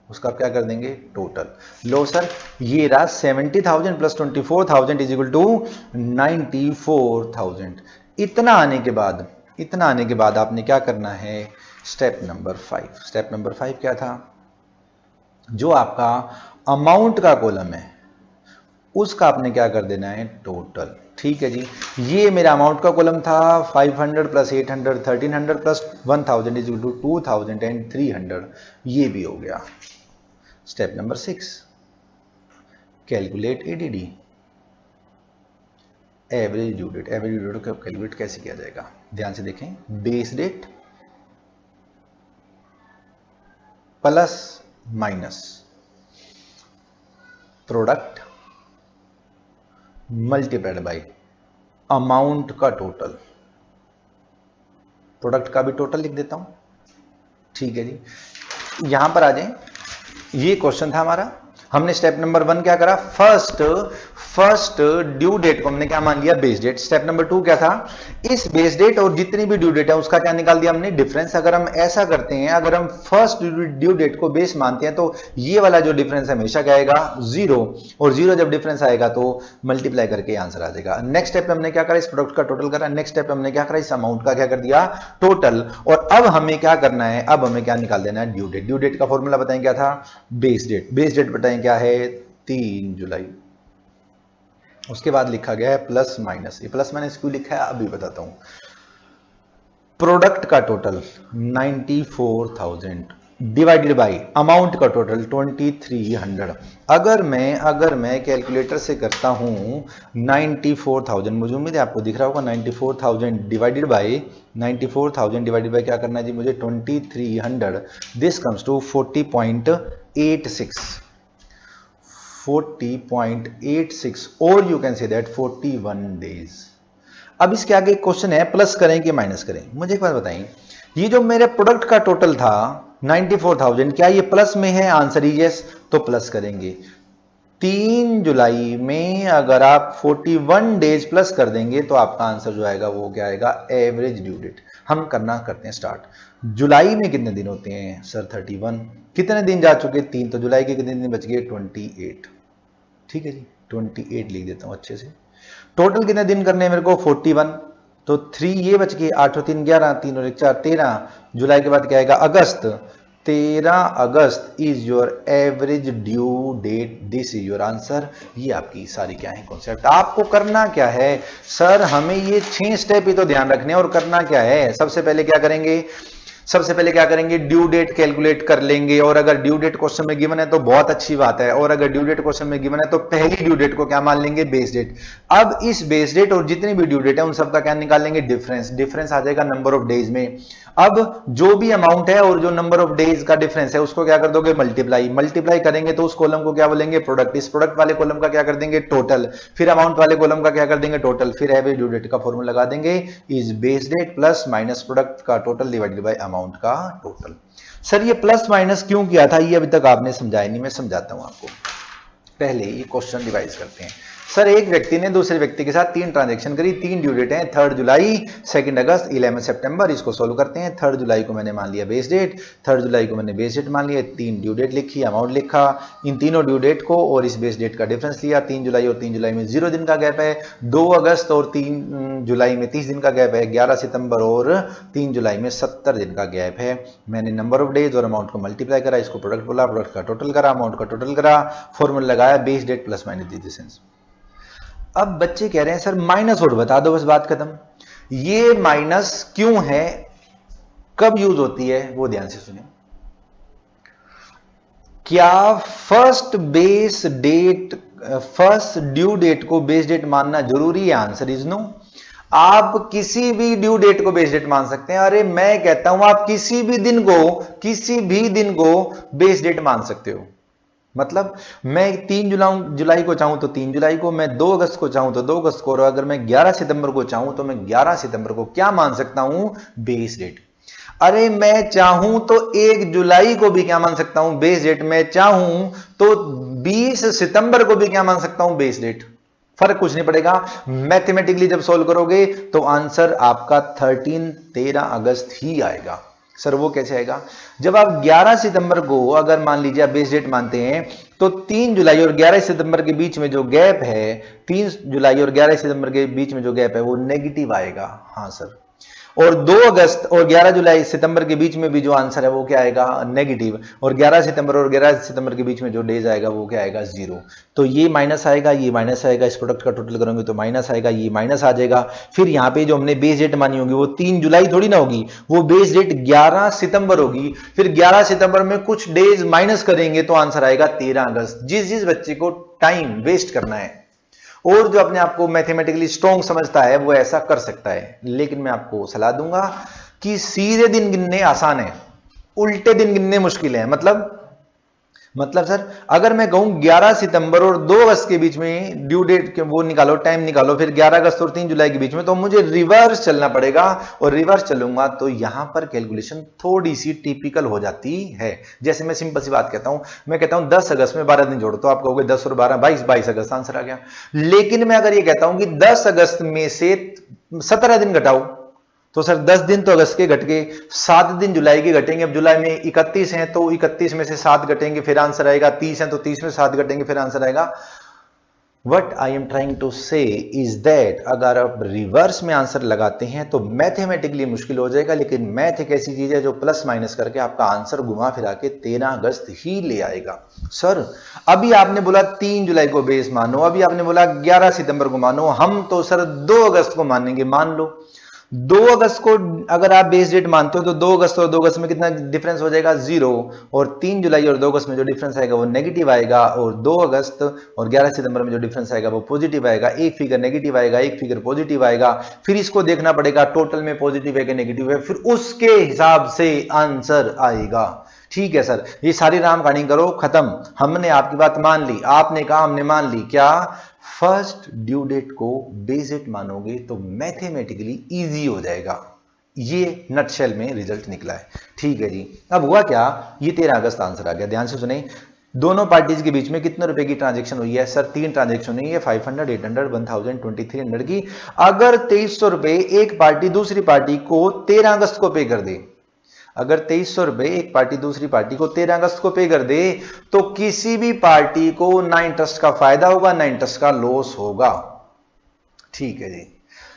उसका आप क्या कर देंगे, टोटल। लो सर, ये रहा 70,000 प्लस 24,000 इज इक्वल टू 94,000। इतना आने के बाद आपने क्या करना है, स्टेप नंबर 5। स्टेप नंबर 5 क्या था, जो आपका अमाउंट का कॉलम है उसका आपने क्या कर देना है, टोटल। ठीक है जी। ये मेरा अमाउंट का कॉलम था 500 plus 800 1300 plus 1000 is equal to 2000 and 300, ये भी हो गया। Step number 6, calculate ADD, average due date. Average due date को कैलकुलेट कैसे किया जाएगा, ध्यान से देखें। Base date plus minus product multiplied by amount का टोटल। प्रोडक्ट का भी टोटल लिख देता हूं। ठीक है जी। यहां पर आ जाएं, ये क्वेश्चन था हमारा। हमने स्टेप नंबर 1 क्या करा, फर्स्ट ड्यू डेट को हमने क्या मान लिया, बेस डेट। स्टेप नंबर 2 क्या था, इस बेस डेट और जितनी भी ड्यू डेट है उसका क्या निकाल दिया हमने, डिफरेंस। अगर हम ऐसा करते हैं, अगर हम फर्स्ट ड्यू डेट को बेस मानते हैं तो ये वाला जो डिफरेंस है हमेशा क्या आएगा, 0। और 0 जब डिफरेंस आएगा तो मल्टीप्लाई करके आंसर आ जाएगा। नेक्स्ट स्टेप हमने क्या करा, इस प्रोडक्ट का टोटल करा। नेक्स्ट स्टेप हमने क्या करा, इस अमाउंट का क्या कर दिया, टोटल। और अब हमें क्या करना है, अब हमें क्या निकाल देना है, ड्यू डेट। ड्यू डेट का फॉर्मूला बताएं क्या था, बेस डेट। बेस डेट बताएं क्या है, 3 जुलाई। उसके बाद लिखा गया है प्लस माइनस। ये प्लस माइनस क्यों लिखा है अभी बताता हूं। प्रोडक्ट का टोटल 94,000 डिवाइडेड बाय अमाउंट का टोटल 2300। अगर मैं कैलकुलेटर से करता हूं 94,000, मुझे उम्मीद है आपको दिख रहा होगा, 94,000 डिवाइडेड बाय क्या करना है जी मुझे, 2300। दिस कम्स टू 40.86 और you can say that 41 days. अब इसके आगे क्वेश्चन है, प्लस करें कि माइनस करें। मुझे एक बात बताइए, ये जो मेरे प्रोडक्ट का टोटल था 94,000, क्या ये प्लस में है, आंसर इज यस, तो प्लस करेंगे। 3 जुलाई में अगर आप 41 डेज प्लस कर देंगे तो आपका आंसर जो आएगा वो क्या आएगा, एवरेज ड्यू डेट। हम करते हैं स्टार्ट। जुलाई में कितने दिन होते हैं सर, 31। कितने दिन जा चुके, 3, तो जुलाई के कितने दिन बच गए, 28। ठीक है जी, 28 लिख देता हूं अच्छे से। टोटल कितने दिन करने हैं मेरे को, 41। तो 3 ये बच गए, 8 और 3 11, 3 और 1 4, 13। जुलाई के बाद क्या आएगा, अगस्त। 13 अगस्त is your average due date. This is your answer. ये आपकी सारी क्या है कॉन्सेप्ट। आपको करना क्या है सर, हमें ये 6 स्टेप ही तो ध्यान रखने, और करना क्या है, सबसे पहले क्या करेंगे, ड्यू डेट कैलकुलेट कर लेंगे। और अगर ड्यू डेट क्वेश्चन में गिवन है तो बहुत अच्छी बात है, और अगर ड्यू डेट क्वेश्चन में गिवन है तो पहली ड्यू डेट को क्या मान लेंगे, बेस डेट। अब इस बेस डेट और जितनी भी ड्यू डेट है उन सबका क्या निकाल लेंगे, डिफरेंस आ जाएगा नंबर ऑफ डेज में। अब जो भी अमाउंट है और जो नंबर ऑफ डेज का डिफरेंस है उसको क्या कर दोगे, मल्टीप्लाई करेंगे तो उस कॉलम को क्या बोलेंगे, प्रोडक्ट। इस प्रोडक्ट वाले कॉलम का क्या कर देंगे, टोटल। फिर अमाउंट वाले कॉलम का क्या कर देंगे, टोटल। फिर एवरेज ड्यू डेट का फॉर्मूला लगा देंगे, is base date plus minus product का टोटल डिवाइडेड बाय अमाउंट का टोटल। सर ये प्लस माइनस क्यों किया था, ये अभी तक आपने समझाया नहीं, मैं समझाता हूं आपको। पहले ये क्वेश्चन रिवाइज करते हैं। सर एक व्यक्ति ने दूसरे व्यक्ति के साथ 3 ट्रांजैक्शन करी, 3 ड्यू डेट हैं, 3 जुलाई, 2 अगस्त, 11 सितंबर। इसको सोल्व करते हैं। 3 जुलाई को मैंने मान लिया बेस डेट, 3 जुलाई को मैंने बेस डेट मान लिया, 3 ड्यू डेट लिखी, अमाउंट लिखा, इन तीनों ड्यू डेट को और इस बेस डेट का डिफरेंस लिया। 3 जुलाई और 3 जुलाई में 0 दिन का गैप है, 2 अगस्त और 3 जुलाई में 30 दिन का गैप है, 11 सितंबर और 3 जुलाई में 70 दिन का गैप है। मैंने नंबर ऑफ डेज और अमाउंट को मल्टीप्लाई करा, इसको प्रोडक्ट बोला, प्रोडक्ट का टोटल करा, अमाउंट का टोटल करा, फॉर्मूला लगाया, base date plus minus distance. अब बच्चे कह रहे हैं सर माइनस और बता दो, बस बात खत्म। ये माइनस क्यों है, कब यूज होती है वो ध्यान से सुनिए। क्या फर्स्ट ड्यू डेट को बेस डेट मानना जरूरी है? Answer is no. आप किसी भी ड्यू डेट को बेस डेट मान सकते हैं। अरे मैं कहता हूं आप किसी भी दिन को बेस डेट मान सकते हो। मतलब मैं 3 जुलाई को चाहूं तो 3 जुलाई को, मैं 2 अगस्त को चाहूं तो 2 अगस्त को, और अगर मैं 11 सितंबर को चाहूं तो मैं 11 सितंबर को क्या मान सकता हूं? Base date. अरे मैं चाहूं तो 1 जुलाई को भी क्या मान सकता हूं? Base date. मैं चाहूं तो 20 सितंबर को भी क्या मान सकता हूं? Base date. फर्क कुछ नहीं पड़ेगा। मैथमेटिकली जब सॉल्व करोगे तो आंसर आपका 13 अगस्त ही आएगा। सर वो कैसे आएगा? जब आप 11 सितंबर को अगर मान लीजिए आप बेस डेट मानते हैं तो 3 जुलाई और 11 सितंबर के बीच में जो गैप है, 3 जुलाई और 11 सितंबर के बीच में जो गैप है वो नेगेटिव आएगा। हाँ सर। और 2 अगस्त और 11 जुलाई सितंबर के बीच में भी जो आंसर है वो क्या आएगा? नेगेटिव। और 11 सितंबर और 11 सितंबर के बीच में जो डेज आएगा वो क्या आएगा? 0। तो ये माइनस आएगा, ये माइनस आएगा, इस प्रोडक्ट का टोटल करोगे तो माइनस आएगा, ये माइनस आ जाएगा। फिर यहाँ पे जो हमने बेस डेट मानी होगी वो 3 जुलाई थोड़ी ना होगी, वो बेस डेट 11 सितंबर होगी। फिर 11 सितंबर में कुछ डेज माइनस करेंगे तो आंसर आएगा 13 अगस्त। जिस बच्चे को टाइम वेस्ट करना है और जो अपने आप को मैथमेटिकली स्ट्रॉन्ग समझता है वो ऐसा कर सकता है। लेकिन मैं आपको सलाह दूंगा कि सीधे दिन गिनने आसान है, उल्टे दिन गिनने मुश्किल है। मतलब सर अगर मैं कहूं 11 सितंबर और 2 अगस्त के बीच में ड्यू डेट के वो निकालो, टाइम निकालो, फिर 11 अगस्त और 3 जुलाई के बीच में, तो मुझे रिवर्स चलना पड़ेगा। और रिवर्स चलूंगा तो यहां पर कैलकुलेशन थोड़ी सी टिपिकल हो जाती है। जैसे मैं सिंपल सी बात कहता हूं, मैं कहता हूं 10 अगस्त में 12 दिन जोड़ो तो आप कहोगे 10 और 12 22 अगस्त आंसर आ गया। लेकिन मैं अगर ये कहता हूं कि 10 अगस्त में से 17 दिन घटाओ तो सर 10 दिन तो अगस्त के घट गए, 7 दिन जुलाई के घटेंगे। अब जुलाई में 31 हैं तो 31 में से 7 घटेंगे फिर आंसर आएगा, 30 हैं तो 30 में से 7 घटेंगे फिर आंसर आएगा। What I am trying to say is that अगर आप रिवर्स में आंसर लगाते हैं तो मैथमेटिकली मुश्किल हो जाएगा। लेकिन मैथ एक ऐसी चीज है जो प्लस माइनस करके आपका आंसर घुमा फिरा के 13 अगस्त ही ले आएगा। सर अभी आपने बोला 3 जुलाई को बेस मानो, अभी आपने बोला 11 सितंबर को मानो, हम तो सर 2 अगस्त को मानेंगे। मान लो 2 अगस्त को अगर आप बेस डेट मानते हो तो 2 अगस्त और 2 अगस्त में कितना डिफरेंस हो जाएगा? 0। और 3 जुलाई और 2 अगस्त में जो डिफरेंस आएगा वो नेगेटिव आएगा। और 2 अगस्त और 11 सितंबर में जो डिफरेंस आएगा वो पॉजिटिव आएगा। एक फिगर नेगेटिव आएगा, एक फिगर पॉजिटिव आएगा। फिर इसको देखना पड़ेगा टोटल में पॉजिटिव है कि नेगेटिव है, फिर उसके हिसाब से आंसर आएगा। ठीक है सर, ये सारी राम कहानी करो खत्म। हमने आपकी बात मान ली, आपने कहा हमने मान ली। क्या फर्स्ट ड्यू डेट को बेस डेट मानोगे तो मैथमेटिकली इजी हो जाएगा। ये नटशेल में रिजल्ट निकला है। ठीक है जी। अब हुआ क्या? ये 13 अगस्त आंसर आ गया। ध्यान से सुने, दोनों पार्टीज के बीच में कितने रुपए की ट्रांजैक्शन हुई है? सर 3 ट्रांजैक्शन हुई है, 500, 800, 1000, 2300 की। अगर 2300 रुपए एक पार्टी दूसरी पार्टी को 13 अगस्त को पे कर दे, अगर 2300 रुपए एक पार्टी दूसरी पार्टी को 13 अगस्त को पे कर दे तो किसी भी पार्टी को ना इंटरेस्ट का फायदा होगा ना इंटरेस्ट का लॉस होगा। ठीक है जी।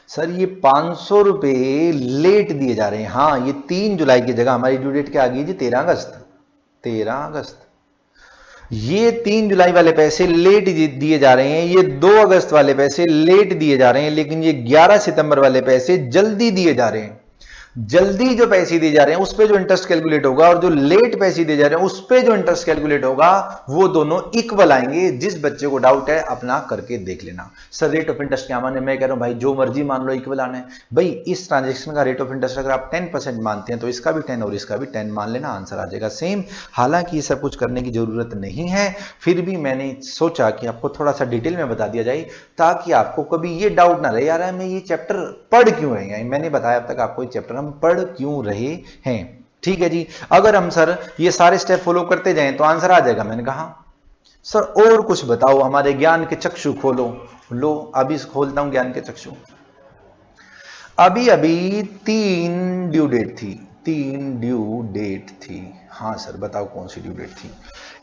सर ये 500 रुपए लेट दिए जा रहे हैं। हाँ, ये 3 जुलाई की जगह हमारी ड्यू डेट क्या आ गई जी? 13 अगस्त। 13 अगस्त। ये 3 जुलाई वाले पैसे लेट दिए जा रहे हैं, ये 2 अगस्त वाले पैसे लेट दिए जा रहे हैं, लेकिन ये 11 सितंबर वाले पैसे जल्दी दिए जा रहे हैं। जल्दी जो पैसे दिए जा रहे हैं उस पे जो इंटरेस्ट कैलकुलेट होगा और जो लेट पैसे दिए जा रहे हैं उस पे जो इंटरेस्ट कैलकुलेट होगा वो दोनों इक्वल आएंगे। जिस बच्चे को डाउट है अपना करके देख लेना। सर रेट ऑफ इंटरेस्ट क्या माने? मैं कह रहा हूं भाई जो मर्जी मान लो, इक्वल आना है। भाई इस ट्रांजेक्शन का रेट ऑफ इंटरेस्ट अगर आप 10% मानते हैं तो इसका भी 10 और इसका भी 10 मान लेना, आंसर आ जाएगा सेम। हालांकि ये सब कुछ करने की जरूरत नहीं है, फिर भी मैंने सोचा कि आपको थोड़ा सा डिटेल में बता दिया जाए ताकि आपको कभी ये डाउट ना रहे यार मैं ये चैप्टर पढ़ क्यों रहे हैं। मैंने बताया अब तक आपको ये चैप्टर पढ़ क्यों रहे हैं। ठीक है जी। अगर हम सर ये सारे स्टेप फॉलो करते जाएं तो आंसर आ जाएगा। मैंने कहा सर और कुछ बताओ, हमारे ज्ञान के चक्षु खोलो। लो अभी खोलता हूं ज्ञान के चक्षु। अभी अभी 3 ड्यू डेट थी, 3 ड्यू डेट थी। हाँ सर बताओ कौन सी ड्यू डेट थी?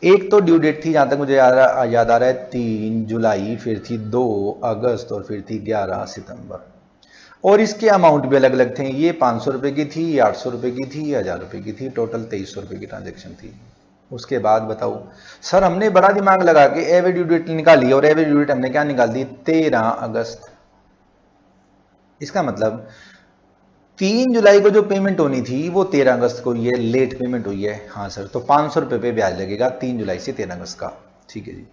एक तो ड्यू डेट थी जहां तक मुझे याद आ रहा है 3 जुलाई, फिर थी 2 अगस्त और फिर थी 11 सितंबर। और इसके अमाउंट भी अलग अलग थे। ये 500 रुपए की थी, ये 800 रुपए की थी, ये 1000 रुपए की थी। टोटल 2300 रुपए की ट्रांजेक्शन थी। उसके बाद बताओ सर हमने बड़ा दिमाग लगा के एवरेज ड्यू डेट निकाली और एवरेज ड्यू डेट हमने क्या निकाल दी? 13 अगस्त। इसका मतलब 3 जुलाई को जो पेमेंट होनी थी वो 13 अगस्त को ही है, लेट पेमेंट हुई है। हाँ सर, तो 500 रुपए पे ब्याज लगेगा 3 जुलाई से 13 अगस्त का। ठीक है जी।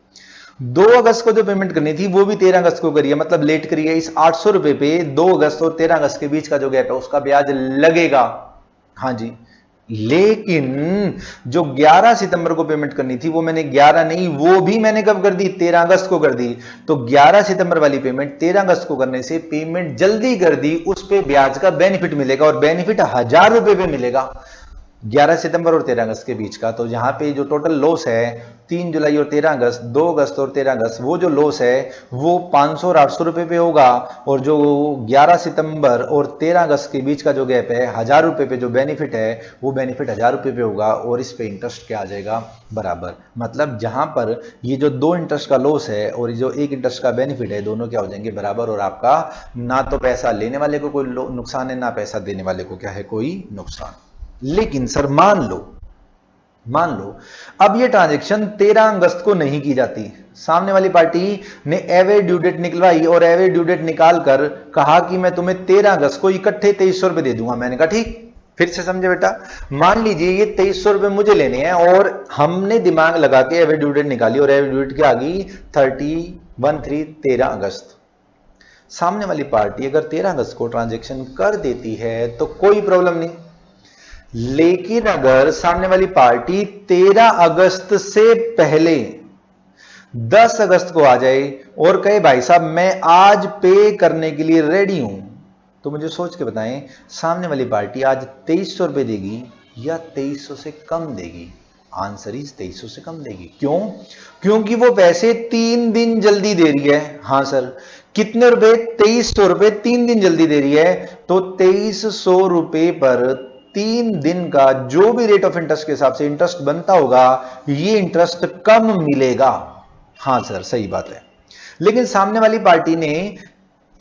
2 अगस्त को जो पेमेंट करनी थी वो भी 13 अगस्त को करी है, मतलब लेट करी है। इस 800 रुपए पे 2 अगस्त और 13 अगस्त के बीच का जो गैप है उसका ब्याज लगेगा। हाँ जी। लेकिन जो 11 सितंबर को पेमेंट करनी थी वो मैंने 11 नहीं, वो भी मैंने कब कर दी, 13 अगस्त को कर दी। तो 11 सितंबर वाली पेमेंट 13 अगस्त को करने से पेमेंट जल्दी कर दी, उस पे ब्याज का बेनिफिट मिलेगा और बेनिफिट 1000 रुपए पे मिलेगा 11 सितंबर और 13 अगस्त के बीच का। तो यहां पे जो टोटल लॉस है 3 जुलाई और 13 अगस्त, 2 अगस्त और 13 अगस्त, वो जो लॉस है वो 500 और 800 रुपए पे होगा। और जो 11 सितंबर और 13 अगस्त के बीच का जो गैप है 1000 रुपए पे जो बेनिफिट है वो बेनिफिट 1000 रुपए पे होगा और इस पे इंटरेस्ट क्या आ जाएगा, बराबर। मतलब जहां पर ये जो 2 इंटरेस्ट का लॉस है और जो 1 इंटरेस्ट का बेनिफिट है, दोनों क्या हो जाएंगे, बराबर। और आपका ना तो पैसा लेने वाले को कोई नुकसान है, ना पैसा देने वाले को क्या है, कोई नुकसान। लेकिन सर मान लो अब ये ट्रांजैक्शन 13 अगस्त को नहीं की जाती, सामने वाली पार्टी ने एवरेज ड्यू डेट निकलवाई और एवरेज ड्यू डेट निकाल कर कहा कि मैं तुम्हें 13 अगस्त को इकट्ठे 2300 रुपए दे दूंगा। मैंने कहा ठीक। फिर से समझे बेटा, मान लीजिए ये 2300 रुपए मुझे लेने हैं और हमने दिमाग लगा के एवरेज ड्यू डेट निकाली और एवरेज ड्यू डेट क्या आ गई, 13 अगस्त। सामने वाली पार्टी अगर 13 अगस्त को ट्रांजेक्शन कर देती है तो कोई प्रॉब्लम नहीं। लेकिन अगर सामने वाली पार्टी 13 अगस्त से पहले 10 अगस्त को आ जाए और कहे भाई साहब मैं आज पे करने के लिए रेडी हूं, तो मुझे सोच के बताएं सामने वाली पार्टी आज 2300 रुपए देगी या 2300 से कम देगी। आंसर इज 2300 से कम देगी। क्यों? क्योंकि वो पैसे 3 दिन जल्दी दे रही है। हाँ सर, कितने रुपए, 2300 रुपए 3 दिन जल्दी दे रही है। तो 2300 रुपए पर 3 दिन का जो भी रेट ऑफ इंटरेस्ट के हिसाब से इंटरेस्ट बनता होगा, ये इंटरेस्ट कम मिलेगा। हाँ सर, सही बात है। लेकिन सामने वाली पार्टी ने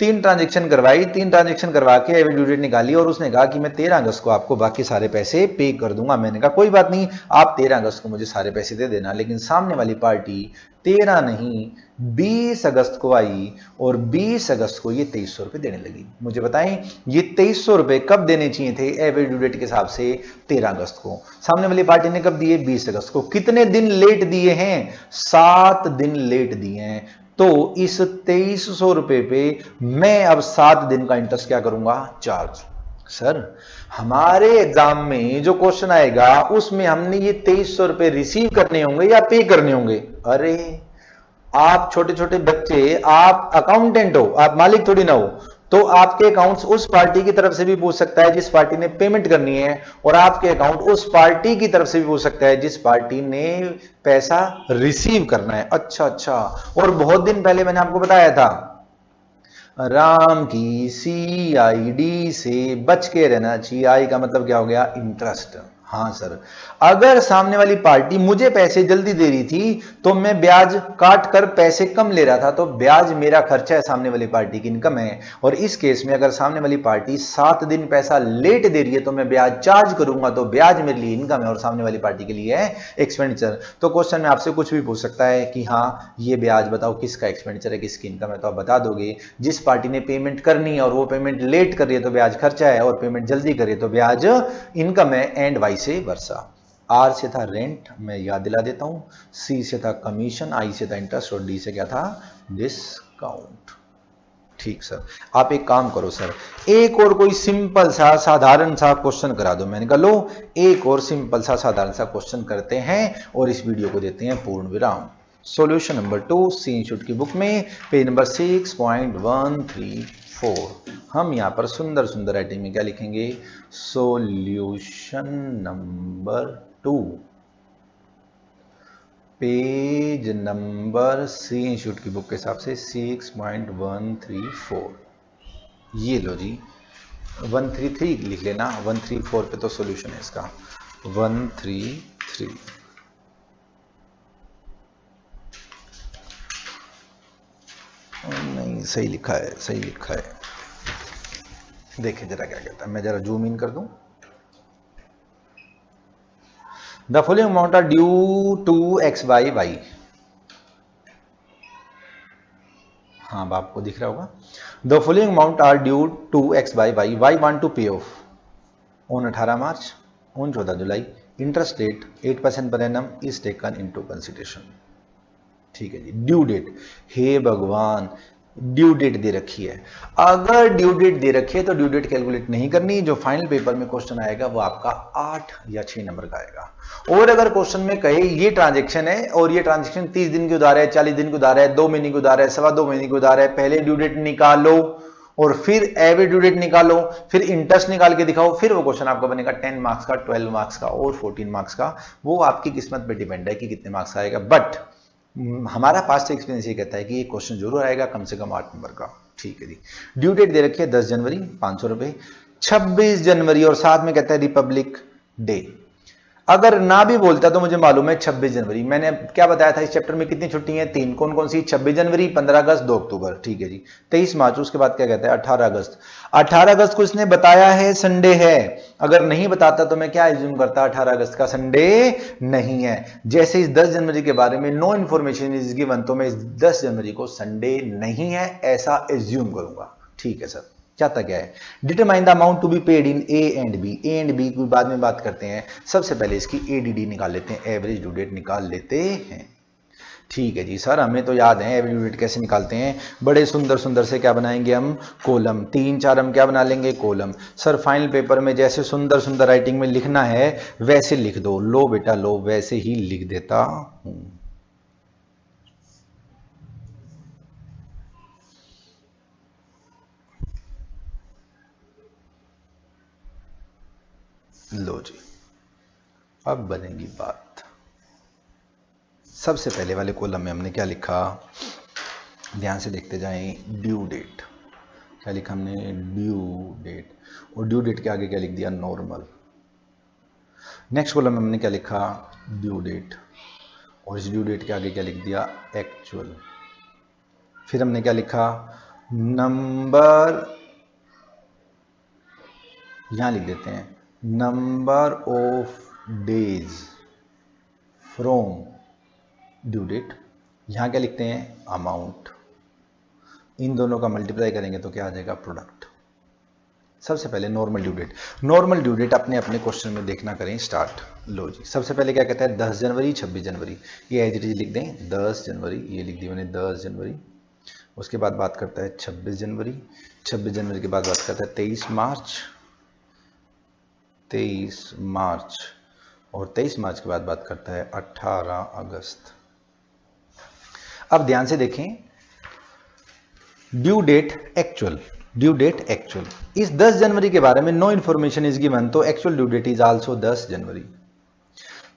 3 ट्रांजेक्शन करवाई, 3 ट्रांजेक्शन करवा के एवरेज ड्यू डेट निकाली और उसने कहा कि मैं 13 अगस्त को आपको बाकी सारे पैसे पे कर दूंगा। मैंने कहा कोई बात नहीं, आप 13 अगस्त को मुझे सारे पैसे दे देना। लेकिन सामने वाली पार्टी 13 नहीं 20 अगस्त को आई और 20 अगस्त को ये 2300 रुपए देने लगी। मुझे बताएं ये 2300 रुपए कब देने चाहिए थे एवरेज ड्यू डेट के हिसाब से? 13 अगस्त को। सामने वाली पार्टी ने कब दिए? 20 अगस्त को। कितने दिन लेट दिए हैं? 7 दिन लेट दिए हैं। तो इस 2300 रुपए पे मैं अब 7 दिन का इंटरेस्ट क्या करूंगा, चार्ज। सर हमारे एग्जाम में जो क्वेश्चन आएगा उसमें हमने ये 2300 रुपए रिसीव करने होंगे या पे करने होंगे? अरे आप छोटे छोटे बच्चे, आप अकाउंटेंट हो, आप मालिक थोड़ी ना हो। तो आपके अकाउंट्स उस पार्टी की तरफ से भी पूछ सकता है जिस पार्टी ने पेमेंट करनी है, और आपके अकाउंट उस पार्टी की तरफ से भी पूछ सकता है जिस पार्टी ने पैसा रिसीव करना है। अच्छा अच्छा, और बहुत दिन पहले मैंने आपको बताया था राम की CID से बच के रहना चाहिए। आई का मतलब क्या हो गया, इंटरेस्ट। हाँ सर, अगर सामने वाली पार्टी मुझे पैसे जल्दी दे रही थी तो मैं ब्याज काट कर पैसे कम ले रहा था, तो ब्याज मेरा खर्चा है, सामने वाली पार्टी की इनकम है। और इस केस में अगर सामने वाली पार्टी 7 दिन पैसा लेट दे रही है तो मैं ब्याज चार्ज करूंगा, तो ब्याज मेरे लिए इनकम है और सामने वाली पार्टी के लिए है एक्सपेंडिचर। तो क्वेश्चन में आपसे कुछ भी पूछ सकता है कि हाँ ये ब्याज बताओ किसका एक्सपेंडिचर है, किसकी इनकम है, तो आप बता दोगे जिस पार्टी ने पेमेंट करनी है और वो पेमेंट लेट कर रही है तो ब्याज खर्चा है, और पेमेंट जल्दी करिए तो ब्याज इनकम है, एंड वाइस वर्सा। आर से था रेंट, मैं याद दिला देता हूं। सी से था कमीशन, आई से था इंटरेस्ट, और डी से क्या था, डिस्काउंट। ठीक सर, आप एक काम करो सर, एक और कोई सिंपल सा साधारण सा क्वेश्चन करा दो। मैंने कहा लो एक और सिंपल सा साधारण सा क्वेश्चन करते हैं और इस वीडियो को देते हैं पूर्ण विराम। सॉल्यूशन नंबर 2 सी इंस्टीट्यूट की बुक में पेज नंबर 6.134 हम यहां पर सुंदर सुंदर राइटिंग में क्या लिखेंगे, solution number 2 page number C institute की बुक के हिसाब से 6.134। ये लो जी, 133 लिख लेना, 134 पे तो सॉल्यूशन है इसका, 133। नहीं सही लिखा है, सही लिखा है। देखें जरा क्या कहता है, मैं जरा जूम इन कर दूं। The following amount are due to x by y। हाँ अब आपको दिख रहा होगा। The following amount are due to x by y, y want to pay off on 18 March, on 14 July, interest rate 8% per annum is taken into consideration. ठीक है जी, due date, हे भगवान due date दे रखी है। अगर ड्यू डेट दे रखी है तो due date calculate नहीं करनी, जो फाइनल पेपर में क्वेश्चन आएगा वो आपका 8 या 6 नंबर का आएगा। और अगर क्वेश्चन में कहे ये ट्रांजेक्शन है और ये ट्रांजेक्शन 30 दिन की उधार है, 40 दिन की उधार है, 2 महीने की उधार है, 2.25 महीने की उधार है, पहले ड्यू डेट निकालो और फिर एवरेज ड्यू डेट निकालो, फिर इंटरेस्ट निकाल के दिखाओ, फिर वो क्वेश्चन आपका बनेगा 10 मार्क्स का, 12 मार्क्स का और 14 मार्क्स का। वो आपकी किस्मत पे डिपेंड है कि कितने मार्क्स आएगा। बट हमारा पास्ट एक्सपीरियंस ये कहता है कि ये क्वेश्चन जरूर आएगा कम से कम 8 नंबर का। ठीक है जी, ड्यू डेट दे रखी है 10 जनवरी 500 रुपए, 26 जनवरी और साथ में कहता है रिपब्लिक डे। अगर ना भी बोलता तो मुझे मालूम है 26 जनवरी, मैंने क्या बताया था इस चैप्टर में कितनी छुट्टी है, 3। कौन कौन सी? 26 जनवरी, 15 अगस्त, 2 अक्टूबर। ठीक है जी, 23 मार्च, उसके बाद क्या कहता है 18 अगस्त। 18 अगस्त को इसने बताया है संडे है, अगर नहीं बताता तो मैं क्या एज्यूम करता, 18 अगस्त का संडे नहीं है। जैसे इस 10 जनवरी के बारे में नो इन्फॉर्मेशन इज गिवन, तो मैं इस 10 जनवरी को संडे नहीं है ऐसा एज्यूम करूंगा। ठीक है सर, चाहता क्या है? Determine the amount to be paid in A and B. A and B की बाद में बात करते हैं, सबसे पहले इसकी एडीडी निकाल लेते हैं, एवरेज ड्यू डेट निकाल लेते हैं। ठीक है जी सर, हमें तो याद है एवरेज ड्यू डेट कैसे निकालते हैं, बड़े सुंदर सुंदर से क्या बनाएंगे हम, कॉलम, 3-4 हम क्या बना लेंगे, कॉलम। सर फाइनल पेपर में जैसे सुंदर सुंदर राइटिंग में लिखना है वैसे लिख दो। लो बेटा लो, वैसे ही लिख देता हूं। लो जी, अब बनेगी बात। सबसे पहले वाले कॉलम में हमने क्या लिखा, ध्यान से देखते जाएं, ड्यू डेट। क्या लिखा हमने, ड्यू डेट, और ड्यू डेट के आगे क्या लिख दिया, नॉर्मल। नेक्स्ट कॉलम में हमने क्या लिखा, ड्यू डेट, और इस ड्यू डेट के आगे क्या लिख दिया, एक्चुअल। फिर हमने क्या लिखा, नंबर, यहां लिख देते हैं number of days from due date, यहां क्या लिखते हैं, अमाउंट। इन दोनों का मल्टीप्लाई करेंगे तो क्या आ जाएगा, प्रोडक्ट। सबसे पहले normal due date, normal due date अपने अपने क्वेश्चन में देखना करें स्टार्ट। लो जी, सबसे पहले क्या कहता है, 10 जनवरी 26 जनवरी, ये एज इट इज लिख दें 10 जनवरी, ये लिख दी मैंने 10 जनवरी। उसके बाद बात करता है 26 जनवरी, 26 जनवरी के बाद बात करता है 23 मार्च, 23 मार्च, और 23 मार्च के बाद बात करता है 18 अगस्त। अब ध्यान से देखें, due date actual, due date actual, इस 10 जनवरी के बारे में नो इन्फॉर्मेशन इज गिवन, तो actual due date is also 10 January.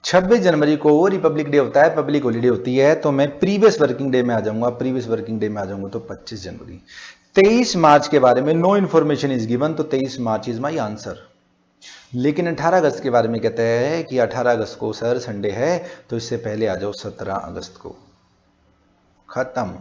26 जनवरी को रिपब्लिक डे होता है, पब्लिक हॉलीडे होती है, तो मैं प्रीवियस वर्किंग डे में आ जाऊंगा, प्रीवियस वर्किंग डे में आ जाऊंगा तो 25 जनवरी। 23 मार्च के बारे में नो इन्फॉर्मेशन इज गिवन, तो 23 मार्च इज माई आंसर। लेकिन 18 अगस्त के बारे में कहते हैं कि 18 अगस्त को सर संडे है, तो इससे पहले आ जाओ 17 अगस्त को। खत्म।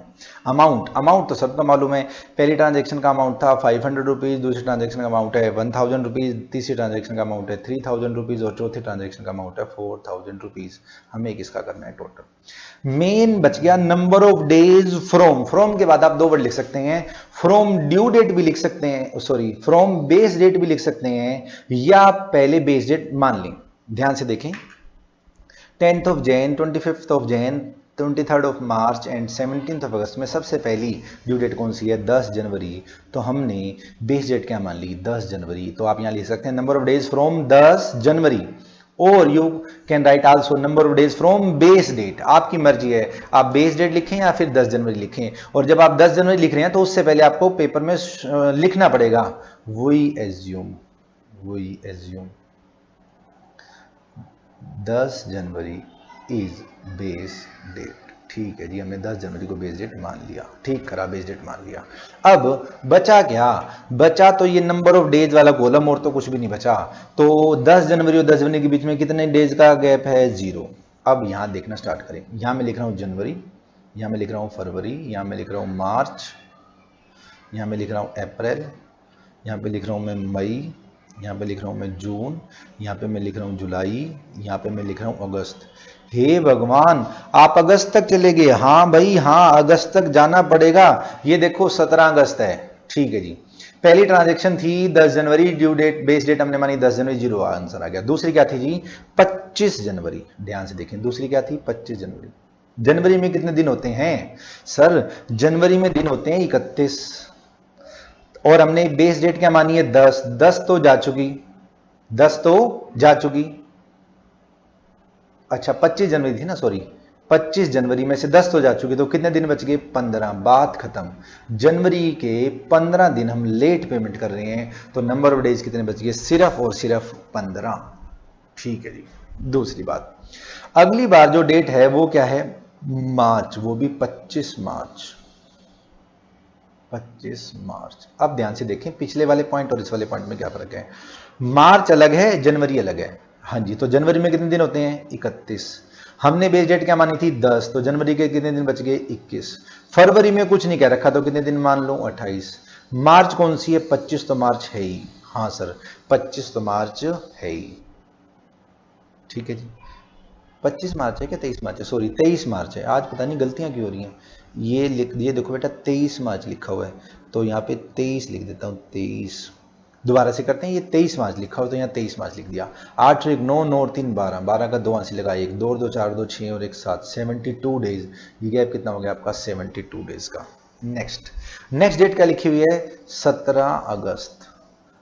अमाउंट, अमाउंट तो सबको मालूम है, पहली ट्रांजैक्शन का अमाउंट था 500 रुपीज, दूसरी ट्रांजैक्शन का अमाउंट है 1000 रुपीज, तीसरी ट्रांजैक्शन का अमाउंट है 3000 रुपीज और चौथी ट्रांजैक्शन का अमाउंट है 4000 रुपीज। हमें किसका करना है टोटल। मेन बच गया number of days from, from के बाद आप 2 वर्ड लिख सकते हैं, फ्रॉम ड्यू डेट भी लिख सकते हैं, सॉरी फ्रॉम बेस डेट भी लिख सकते हैं, या पहले बेस डेट मान लें। ध्यान से देखें, 10th of Jain, 25th of Jain, 23rd of March and 17th of अगस्त में सबसे पहली ड्यू डेट कौन सी है, 10 जनवरी। तो हमने बेस डेट क्या मान ली, 10 जनवरी। तो आप यहां लिख सकते हैं number of days from 10 January, और you can write also number of days from base date. आपकी मर्जी है, आप बेस डेट लिखें या फिर 10 जनवरी लिखें। और जब आप 10 जनवरी लिख रहे हैं तो उससे पहले आपको पेपर में लिखना पड़ेगा we assume 10 January is base date. ठीक है जी, हमने 10 जनवरी को बेस डेट मान लिया, ठीक करा, बेस डेट मान लिया। अब बचा क्या, बचा तो ये नंबर ऑफ डेज वाला कॉलम, और तो कुछ भी नहीं बचा। तो 10 जनवरी और 10 जनवरी के बीच में कितने डेज का गैप है, 0। अब यहां देखना स्टार्ट करें, यहां मैं लिख रहा हूं जनवरी, यहां मैं लिख रहा हूं फरवरी, यहां मैं लिख रहा हूं मार्च, यहां मैं लिख रहा हूं अप्रैल, यहां पे लिख रहा हूं मैं मई, यहाँ पे लिख रहा हूँ मैं जून, यहाँ पे मैं लिख रहा हूँ जुलाई, यहाँ पे मैं लिख रहा हूँ अगस्त। हे भगवान, आप अगस्त तक चले गए। हाँ भाई हाँ, अगस्त तक जाना पड़ेगा। ये देखो 17 अगस्त है, ठीक है जी। पहली ट्रांजैक्शन थी 10 जनवरी, ड्यू डेट बेस डेट हमने मानी 10 जनवरी, जीरो आंसर आ गया। दूसरी क्या थी जी? 25 जनवरी। ध्यान से देखें, दूसरी क्या थी? 25 जनवरी। जनवरी में कितने दिन होते हैं सर? जनवरी में दिन होते हैं 31, और हमने बेस डेट क्या मानी है? 10। 10 तो जा चुकी, 10 तो जा चुकी। अच्छा 25 जनवरी थी ना, सॉरी 25 जनवरी में से 10 तो जा चुकी, तो कितने दिन बच गए? 15। बात खत्म। जनवरी के 15 दिन हम लेट पेमेंट कर रहे हैं, तो नंबर ऑफ डेज कितने बच गए? सिर्फ और सिर्फ 15। ठीक है जी। दूसरी बात, अगली बार जो डेट है वो क्या है? मार्च, वो भी 25 मार्च। 25 मार्च। अब ध्यान से देखें पिछले वाले पॉइंट और इस वाले पॉइंट में क्या फर्क है। मार्च अलग है, जनवरी अलग है। हाँ जी, तो जनवरी में कितने दिन होते हैं? 31। हमने बेस डेट क्या मानी थी? 10, तो जनवरी के कितने दिन बच गए? 21। फरवरी में कुछ नहीं कह रखा, तो कितने दिन मान लो? 28। मार्च कौन सी है? 25 तो मार्च है ही। हाँ सर 25 तो मार्च है ही। ठीक है जी। 25 मार्च है क्या? 23 मार्च है, सॉरी 23 मार्च है। आज पता नहीं गलतियां क्यों हो रही हैं। ये देखो बेटा 23 मार्च लिखा हुआ है, तो यहाँ पे 23 लिख देता हूँ। 23 दोबारा से करते हैं। ये 23 मार्च लिखा हुआ तो यहाँ 23 मार्च लिख दिया। 8 और 1 9, 9 और 3 12, 12 का 2 आंसर लगा, 1 2 और 2 4 और 2 6 और 1 7, 72 डेज। ये गैप कितना हो गया आपका? 72 डेज का। नेक्स्ट डेट क्या लिखी हुई है? 17 अगस्त।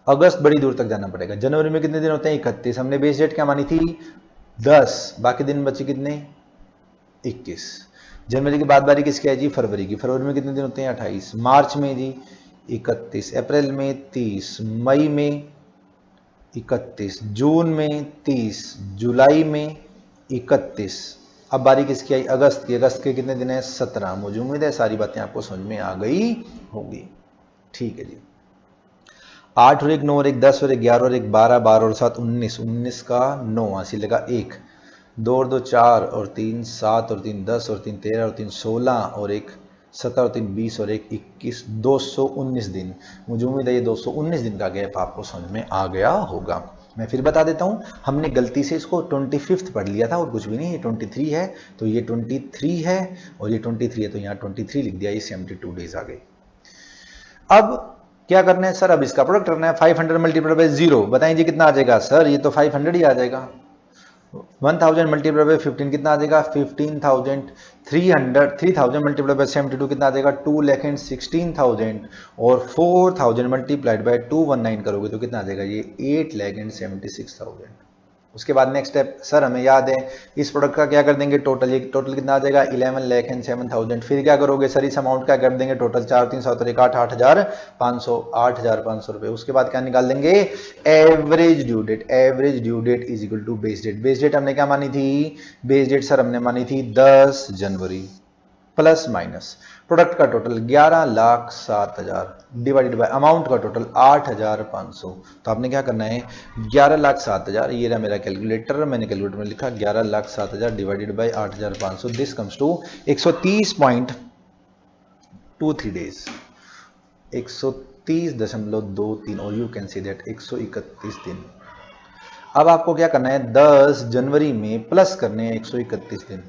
अगस्त बड़ी दूर तक जाना पड़ेगा। जनवरी में कितने दिन होते हैं? 31। हमने बेस डेट क्या मानी थी? 10। बाकी दिन बचे कितने? 21। जनवरी के बाद बारी किसकी है जी? फरवरी की। फरवरी में कितने दिन होते हैं? 28। मार्च में जी 31, अप्रैल में 30, मई में 31, जून में 30, जुलाई में 31। अब बारी किसकी आई? अगस्त की। अगस्त के कितने दिन है? 17। मुझे उम्मीद है सारी बातें आपको समझ में आ गई होगी। ठीक है जी। 8 और 1 9 और 1 10 और 1 11 और 1 12, 12 और 7 19, 19 का 9 आंसर लगा 1, 2 और 2 4 और 3 7 और 3 10 और 3 13 और 3 16 और 1 17 और 3 20 और 1 21, 219 दिन। मुझे उम्मीद है ये 219 दिन का गैप आपको समझ में आ गया होगा। मैं फिर बता देता हूं, हमने गलती से इसको 25th पढ़ लिया था और कुछ भी नहीं। ये 23 है तो ये 23 है, और ये 23 है तो यहाँ 23 लिख दिया। ये 72 डेज आ गए। अब क्या करना है सर? अब इसका प्रोडक्ट करना है। 500 मल्टीप्लाई बाय 0, बताएं जी कितना आ जाएगा सर? ये तो 500 ही आ जाएगा। 1000 मल्टीप्लाई बाय 15 कितना आ जाएगा? 15,300। 3000 मल्टीप्लाई बाय 72 कितना आ जाएगा? 2,16,000। और 4000 मल्टीप्लाइड बाय 219 करोगे तो कितना आ जाएगा? ये 8,76,000। उसके बाद नेक्स्ट स्टेप, सर हमें याद है इस प्रोडक्ट का क्या कर देंगे टोटल? ये टोटल कितना आ जाएगा? 11,07,000। फिर क्या करोगे सर? इस अमाउंट का कर देंगे टोटल 4 3 7 और 1 8, 8,500, 8,500 रुपए। उसके बाद क्या निकाल देंगे? Average due date. Average due date is equal to base date. Base date हमने क्या मानी थी? बेस डेट सर हमने मानी थी 10 जनवरी प्लस माइनस प्रोडक्ट का टोटल 11,07,000 डिवाइडेड बाय अमाउंट का टोटल 8,500। तो आपने क्या करना है? 11,07,000, ये रहा मेरा कैलकुलेटर, मैंने कैलकुलेटर में लिखा 11,07,000 divided by 8,500, this comes to 130.23 days, 130.23, और यू कैन सी दैट 131 दिन। अब आपको क्या करना है? 10 जनवरी में प्लस करने हैं 131 दिन।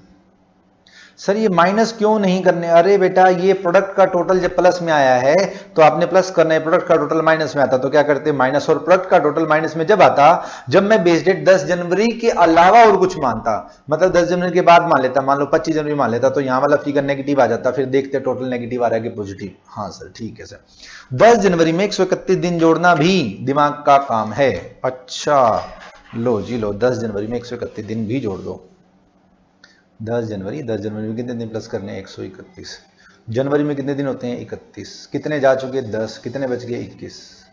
सर ये माइनस क्यों नहीं करने? अरे बेटा ये प्रोडक्ट का टोटल जब प्लस में आया है तो आपने प्लस करना है, प्रोडक्ट का टोटल माइनस में आता तो क्या करते? माइनस। और प्रोडक्ट का टोटल माइनस में जब आता, जब मैं बेस डेट 10 जनवरी के अलावा और कुछ मानता, मतलब 10 जनवरी के बाद मान लेता, मान लो 25 जनवरी मान लेता, तो यहां वाला फिगर नेगेटिव आ जाता। फिर देखते टोटल नेगेटिव आ रहा है कि पॉजिटिव। हाँ सर ठीक है सर। 10 जनवरी में 131 दिन जोड़ना भी दिमाग का काम है। अच्छा लो जी लो, 10 जनवरी में 131 दिन भी जोड़ दो। 10 जनवरी में कितने दिन प्लस करने हैं? 131। जनवरी में कितने दिन होते हैं? 31। कितने जा चुके? 10। कितने बच गए? 21।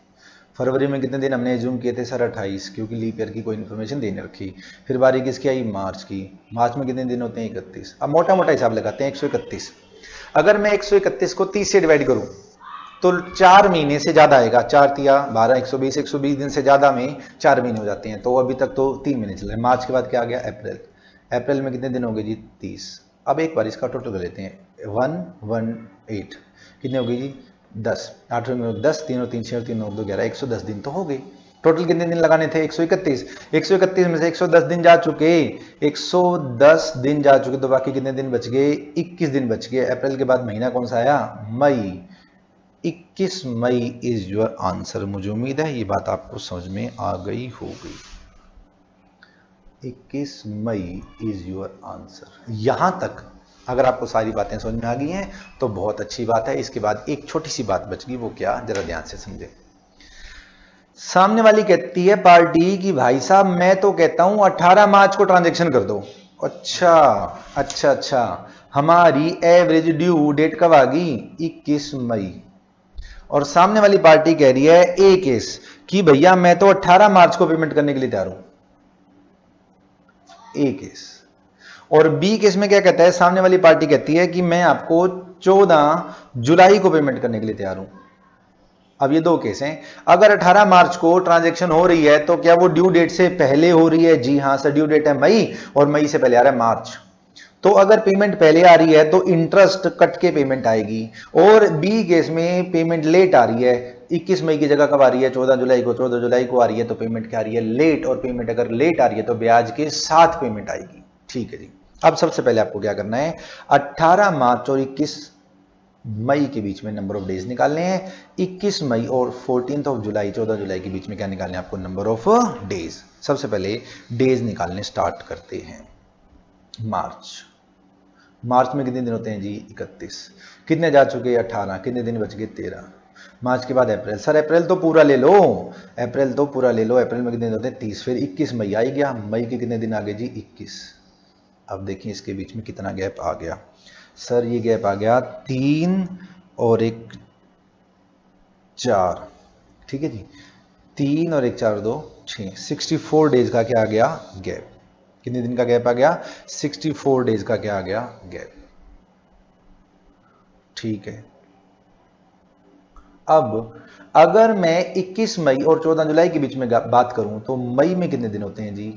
फरवरी में कितने दिन हमने एज्यूम किए थे सर? 28, क्योंकि लीप ईयर की कोई इन्फॉर्मेशन देने रखी। फिर बारी किसकी आई? मार्च की। मार्च में कितने दिन होते हैं? 31। अब मोटा मोटा हिसाब लगाते हैं। 131, अगर मैं 131 को 30 से डिवाइड करूं तो 4 महीने से ज्यादा आएगा। 4 तिया 12, 120 दिन से ज्यादा में 4 महीने हो जाते हैं। तो अभी तक तो 3 महीने चल रहे हैं। मार्च के बाद क्या आ गया? अप्रैल। अप्रैल में कितने दिन हो गए जी? 30। अब एक बार इसका टोटल कर लेते हैं। 118 कितने हो गई जी? 10। 8 में 10, 3 और 3 6 और 3 9 2 11, 110 दिन तो हो गए। टोटल कितने दिन लगाने थे? 131। 131 में से 110 दिन जा चुके, 110 दिन जा चुके, तो बाकी कितने दिन बच गए? 21 दिन बच गए। अप्रैल के बाद महीना कौन सा आया? मई। 21 मई इज योर आंसर। मुझे उम्मीद है ये बात आपको समझ में आ गई होगी। 21 मई इज योर आंसर। यहां तक अगर आपको सारी बातें समझ में आ गई हैं तो बहुत अच्छी बात है। इसके बाद एक छोटी सी बात बच गई, वो क्या? जरा ध्यान से समझे। सामने वाली कहती है पार्टी कि भाई साहब मैं तो कहता हूं 18 मार्च को ट्रांजैक्शन कर दो। अच्छा अच्छा अच्छा, हमारी एवरेज ड्यू डेट कब आ गई? 21 मई। और सामने वाली पार्टी कह रही है ए केस कि भैया मैं तो 18 मार्च को पेमेंट करने के लिए तैयार हूं। ए केस। और बी केस में क्या कहता है? सामने वाली पार्टी कहती है कि मैं आपको 14 जुलाई को पेमेंट करने के लिए तैयार हूं। अब ये दो केस हैं। अगर 18 मार्च को ट्रांजैक्शन हो रही है तो क्या वो ड्यू डेट से पहले हो रही है? जी हां सर, ड्यू डेट है मई और मई से पहले आ रहा है मार्च। तो अगर पेमेंट पहले आ रही है तो इंटरेस्ट कट के पेमेंट आएगी। और बी केस में पेमेंट लेट आ रही है, 21 मई की जगह कब आ रही है? 14 जुलाई को। 14 जुलाई को आ रही है तो पेमेंट क्या आ रही है? लेट। और पेमेंट अगर लेट आ रही है तो ब्याज के साथ पेमेंट आएगी। ठीक है जी। अब सबसे पहले आपको क्या करना है? 18 मार्च और 21 मई के बीच में नंबर ऑफ डेज निकालने हैं। 21 मई और 14 ऑफ जुलाई, 14 जुलाई के बीच में क्या निकालने हैं आपको? Number of days. सबसे पहले डेज निकालने स्टार्ट करते हैं। मार्च में कितने दिन होते हैं जी? 31। कितने जा चुके? 18। कितने दिन बच गए? 13। मार्च के बाद अप्रैल। सर अप्रैल तो पूरा ले लो, अप्रैल तो पूरा ले लो। अप्रैल में कितने दिन होते हैं? 30। फिर 21 मई आ गया। मई के कितने दिन आ गए जी? 21। अब देखिए इसके बीच में कितना गैप आ गया। सर ये गैप आ गया 3 और 1 4। ठीक है जी, 3 और 1 4 2 6, 64 डेज का क्या आ गया? गैप। कितने दिन का गैप आ गया? 64 डेज का क्या आ गया? गैप। ठीक है। अब अगर मैं 21 मई और 14 जुलाई के बीच में बात करूं तो मई में कितने दिन होते हैं जी?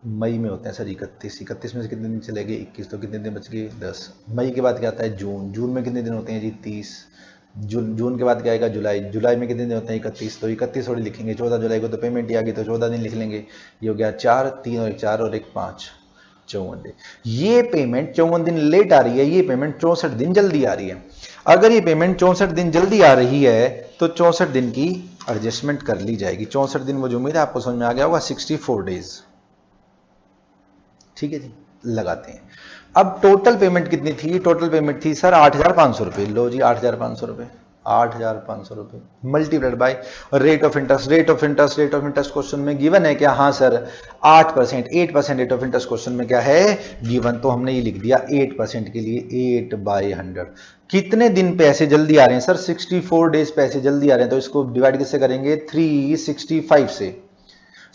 मई में होते हैं सर 31। 31 में से कितने दिन चले गए? 21। तो कितने दिन बच गए? 10। मई के बाद क्या आता है? जून। जून में कितने दिन होते हैं जी? 30। जून के बाद क्या आएगा? जुलाई। जुलाई में कितने दिन होते हैं? 31। तो 31 थोड़ी लिखेंगे, 14 जुलाई को तो पेमेंट ही आ गई तो 14 दिन लिख लेंगे। ये हो गया 4, 3 और 1 4 और 1 5, 54 दिन। ये पेमेंट 54 दिन लेट आ रही है, ये पेमेंट 64 दिन जल्दी आ रही है। अगर ये पेमेंट 64 दिन जल्दी आ रही है तो 64 दिन की एडजस्टमेंट कर ली जाएगी। 64 दिन मुझे उम्मीद है आपको समझ में आ गया होगा। 64 डेज। ठीक है जी, लगाते हैं। अब टोटल पेमेंट कितनी थी? टोटल पेमेंट थी सर 8,500 रुपए। लो जी 8,500 रुपए, 8,500 रुपए multiplied by rate of interest. Rate of interest, rate of interest question में गिवन है क्या? हाँ sir 8%, 8% rate of interest question में क्या है? गिवन। तो हमने ये लिख दिया 8% के लिए 8/100। कितने दिन पैसे जल्दी आ रहे हैं सर? 64 डेज पैसे जल्दी आ रहे हैं। तो इसको डिवाइड किससे करेंगे? 365 से।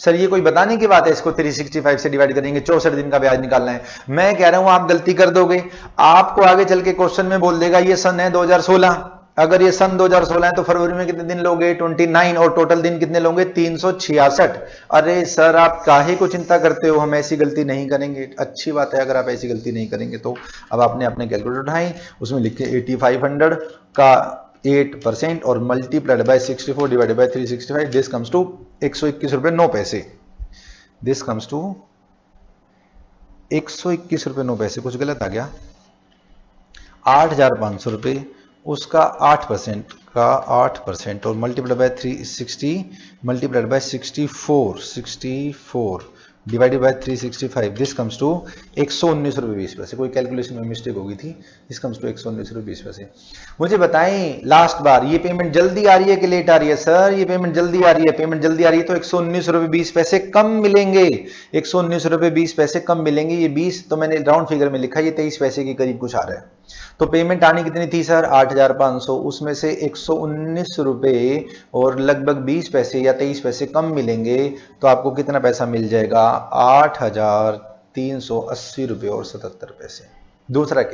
सर ये कोई बताने की बात है? इसको 365 से डिवाइड करेंगे, 64 दिन का ब्याज निकालना है। मैं कह रहा हूं आप गलती कर दोगे। आपको आगे चल के क्वेश्चन में बोल देगा ये सन है 2016। अगर ये सन 2016 है तो फरवरी में कितने दिन लोगे? 29। और टोटल दिन कितने लोगे? 366। अरे सर आप काहे को चिंता करते हो, हम ऐसी गलती नहीं करेंगे। अच्छी बात है अगर आप ऐसी गलती नहीं करेंगे। तो अब आपने अपने कैलकुलेटर उठाई, उसमें लिखे 8500 का 8% और multiplied by 64 divided by 365। This comes to 121 रुपए 9 पैसे। दिस कम्स टू 121 रुपए 9 पैसे। कुछ गलत आ गया? 8,500 रुपए, उसका 8% का 8% और multiplied by 360 multiplied by 64 divided by 365। This comes to 119 रुपये 20 पैसे। कोई कैलकुलेशन में मिस्टेक होगी थी। दिस कम्स टू 119 रुपये 20 पैसे। मुझे बताएं लास्ट बार ये पेमेंट जल्दी आ रही है कि लेट आ रही है? सर ये पेमेंट जल्दी आ रही है। पेमेंट जल्दी आ रही है तो 119 रुपये 20 पैसे कम मिलेंगे। 119 रुपये 20 पैसे कम मिलेंगे। ये 20 तो मैंने राउंड फिगर में लिखा, ये 23 पैसे के करीब कुछ आ रहा है। तो पेमेंट आनी कितनी थी सर? 8,500। उसमें से 119 रुपए और लगभग 20 पैसे या 23 पैसे कम मिलेंगे। तो आपको कितना पैसा मिल जाएगा? 8,380 रुपए और 77 पैसे। दूसरे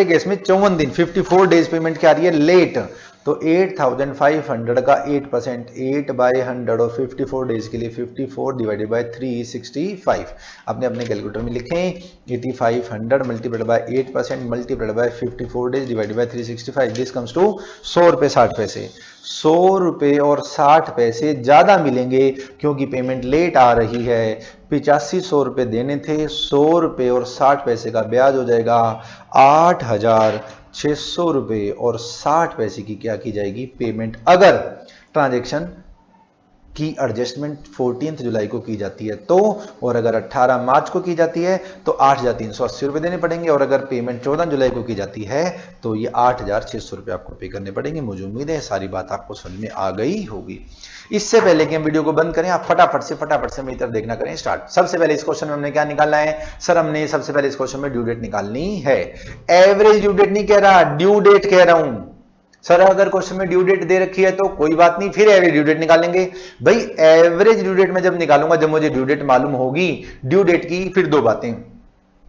केस में 54 दिन 54 डेज पेमेंट क्या आ रही है? लेट। तो 8500 का 8%, 8 बाई 100 और 54 डेज के लिए 54 डिवाइडेड बाई 365। अपने अपने कैलकुलेटर में लिखें 8500 multiplied by 8% multiplied by 54 days divided by 365। This comes to 100 रुपये 60 पैसे। 100 रुपये और 60 पैसे ज्यादा मिलेंगे क्योंकि पेमेंट लेट आ रही है। 8500 रुपये देने थे, 100 रुपये और 60 पैसे का ब्याज हो जाएगा 8600 रुपये और 60 पैसे की क्या की जाएगी पेमेंट, अगर ट्रांजैक्शन की एडजस्टमेंट 14 जुलाई को की जाती है तो, और अगर 18 मार्च को की जाती है तो 8380 रुपये देने पड़ेंगे, और अगर पेमेंट 14 जुलाई को की जाती है तो ये 8600 रुपये आपको पे करने पड़ेंगे। मुझे उम्मीद है सारी बात आपको समझ में आ गई होगी। इससे पहले कि हम वीडियो को बंद करें, आप फटाफट से मेरी तरफ देखना करें स्टार्ट। सबसे पहले इस क्वेश्चन में हमने क्या निकालना है सर? हमने सबसे पहले इस क्वेश्चन में ड्यू डेट निकालनी है। एवरेज ड्यू डेट नहीं कह रहा, ड्यू डेट कह रहा हूं सर। अगर क्वेश्चन में ड्यू डेट दे रखी है तो कोई बात नहीं, फिर एवरेज ड्यू डेट निकालेंगे। भाई एवरेज ड्यू डेट में जब निकालूंगा, जब मुझे ड्यू डेट मालूम होगी ड्यू डेट की, फिर दो बातें,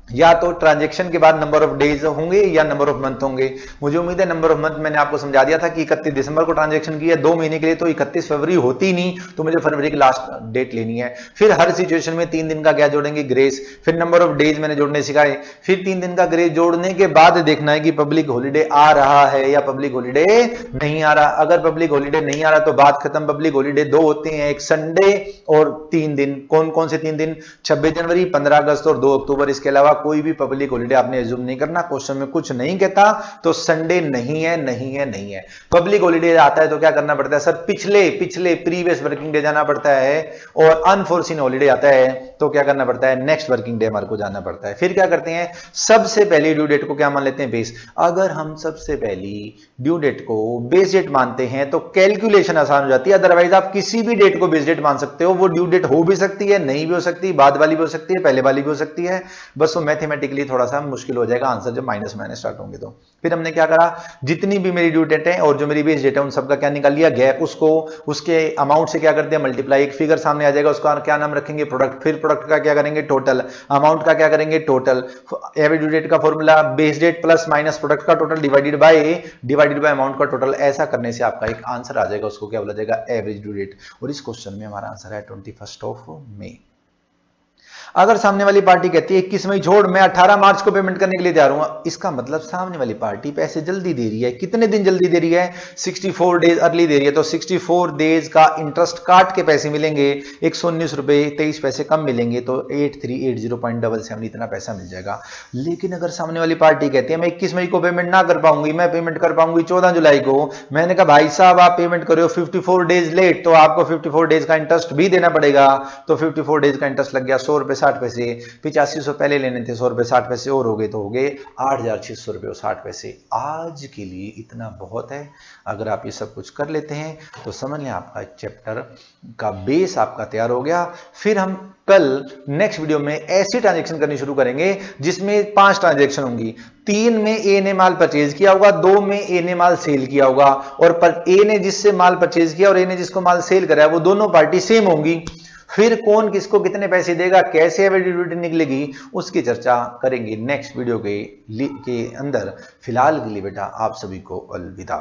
या तो ट्रांजैक्शन के बाद नंबर ऑफ डेज होंगे या नंबर ऑफ मंथ होंगे। मुझे उम्मीद है नंबर ऑफ मंथ मैंने आपको समझा दिया था कि 31 दिसंबर को ट्रांजैक्शन की है 2 महीने के लिए, तो 31 फरवरी होती नहीं, तो मुझे फरवरी की लास्ट डेट लेनी है। फिर हर सिचुएशन में 3 दिन का क्या जोड़ेंगे? ग्रेस। फिर नंबर ऑफ डेज मैंने जोड़ने सिखाए। फिर 3 दिन का ग्रेस जोड़ने के बाद देखना है कि पब्लिक हॉलीडे आ रहा है या पब्लिक हॉलीडे नहीं आ रहा। अगर पब्लिक हॉलीडे नहीं आ रहा तो बात खत्म। पब्लिक हॉलीडे 2 होते हैं, एक संडे और 3 दिन। कौन कौन से 3 दिन? 26 जनवरी, 15 अगस्त और 2 अक्टूबर। इसके अलावा कोई भी पब्लिक हॉलीडे आपने एज्यूम नहीं करना। क्वेश्चन में कुछ नहीं कहता तो संडे नहीं है, नहीं है, नहीं है। पब्लिक हॉलीडे आता है तो क्या करना पड़ता है सर? पिछले प्रीवियस वर्किंग डे जाना पड़ता है, और अनफोर्सीन हॉलीडे आता है तो क्या करना पड़ता है? नेक्स्ट वर्किंग डे हमारे को जाना पड़ता है। फिर क्या करते हैं? सबसे पहले ड्यू डेट को क्या मान लेते हैं? बेस। अगर हम सबसे पहली ड्यू डेट को बेस डेट मानते हैं तो कैलकुलेशन आसान हो जाती है। अदरवाइज आप किसी भी डेट को बेस डेट मान सकते हो, वो ड्यू डेट हो भी सकती है, नहीं भी हो सकती, बाद वाली भी हो सकती है, पहले वाली भी हो सकती है। बस वो मैथमेटिकली थोड़ा सा मुश्किल हो जाएगा आंसर जब माइनस माइनस स्टार्ट होंगे तो। फिर हमने क्या करा? जितनी भी मेरी ड्यू डेट है और जो मेरी बेस डेट है उन सबका क्या निकाल लिया? गैप। उसको उसके अमाउंट से क्या करते हैं? मल्टीप्लाई। एक फिगर सामने आ जाएगा, उसका क्या नाम रखेंगे? प्रोडक्ट। फिर प्रोडक्ट का क्या करेंगे? टोटल। अमाउंट का क्या करेंगे? टोटल। एवरेज ड्यू डेट का formula base date plus minus product का टोटल डिवाइडेड बाय अमाउंट का टोटल। ऐसा करने से आपका एक आंसर आ जाएगा, उसको क्या बोला जाएगा? Average due date. और इस क्वेश्चन में हमारा आंसर है 21 मई। अगर सामने वाली पार्टी कहती है 21 मई छोड़, मैं 18 मार्च को पेमेंट करने के लिए तैयार हूं, इसका मतलब सामने वाली पार्टी पैसे जल्दी दे रही है। कितने दिन जल्दी दे रही है? 64 डेज अर्ली दे रही है। तो 64 डेज का इंटरेस्ट काट के पैसे मिलेंगे 119 रुपए 23 पैसे कम मिलेंगे, तो 8380.77 इतना पैसा मिल जाएगा। लेकिन अगर सामने वाली पार्टी कहती है मैं 21 मई को पेमेंट ना कर पाऊंगी, मैं पेमेंट कर पाऊंगी 14 जुलाई को, मैंने कहा भाई साहब आप पेमेंट करो 54 डेज लेट, तो आपको 54 डेज का इंटरेस्ट भी देना पड़ेगा। तो 54 डेज का इंटरेस्ट लग गया 100 रुपए 60 पैसे। 8500 पहले लेने थे, 100 रुपए 60 पैसे और हो गए, तो हो गए 8600 रुपए और 60 पैसे। आज के लिए इतना बहुत है। अगर आप ये सब कुछ कर लेते हैं तो समझ लें आपका चैप्टर का बेस आपका तैयार हो गया। फिर हम कल नेक्स्ट वीडियो में ऐसी ट्रांजैक्शन करनी शुरू करेंगे जिसमें 5 ट्रांजैक्शन होंगी। 3 में ए ने माल परचेज किया होगा, 2 में ए ने माल सेल किया होगा, और ए ने जिससे माल परचेज किया और ए ने जिसको माल सेल करा है वो दोनों पार्टी सेम होंगी। फिर कौन किसको कितने पैसे देगा, कैसे एवरेज ड्यू डेट निकलेगी, उसकी चर्चा करेंगे नेक्स्ट वीडियो के अंदर। फिलहाल के लिए बेटा आप सभी को अलविदा।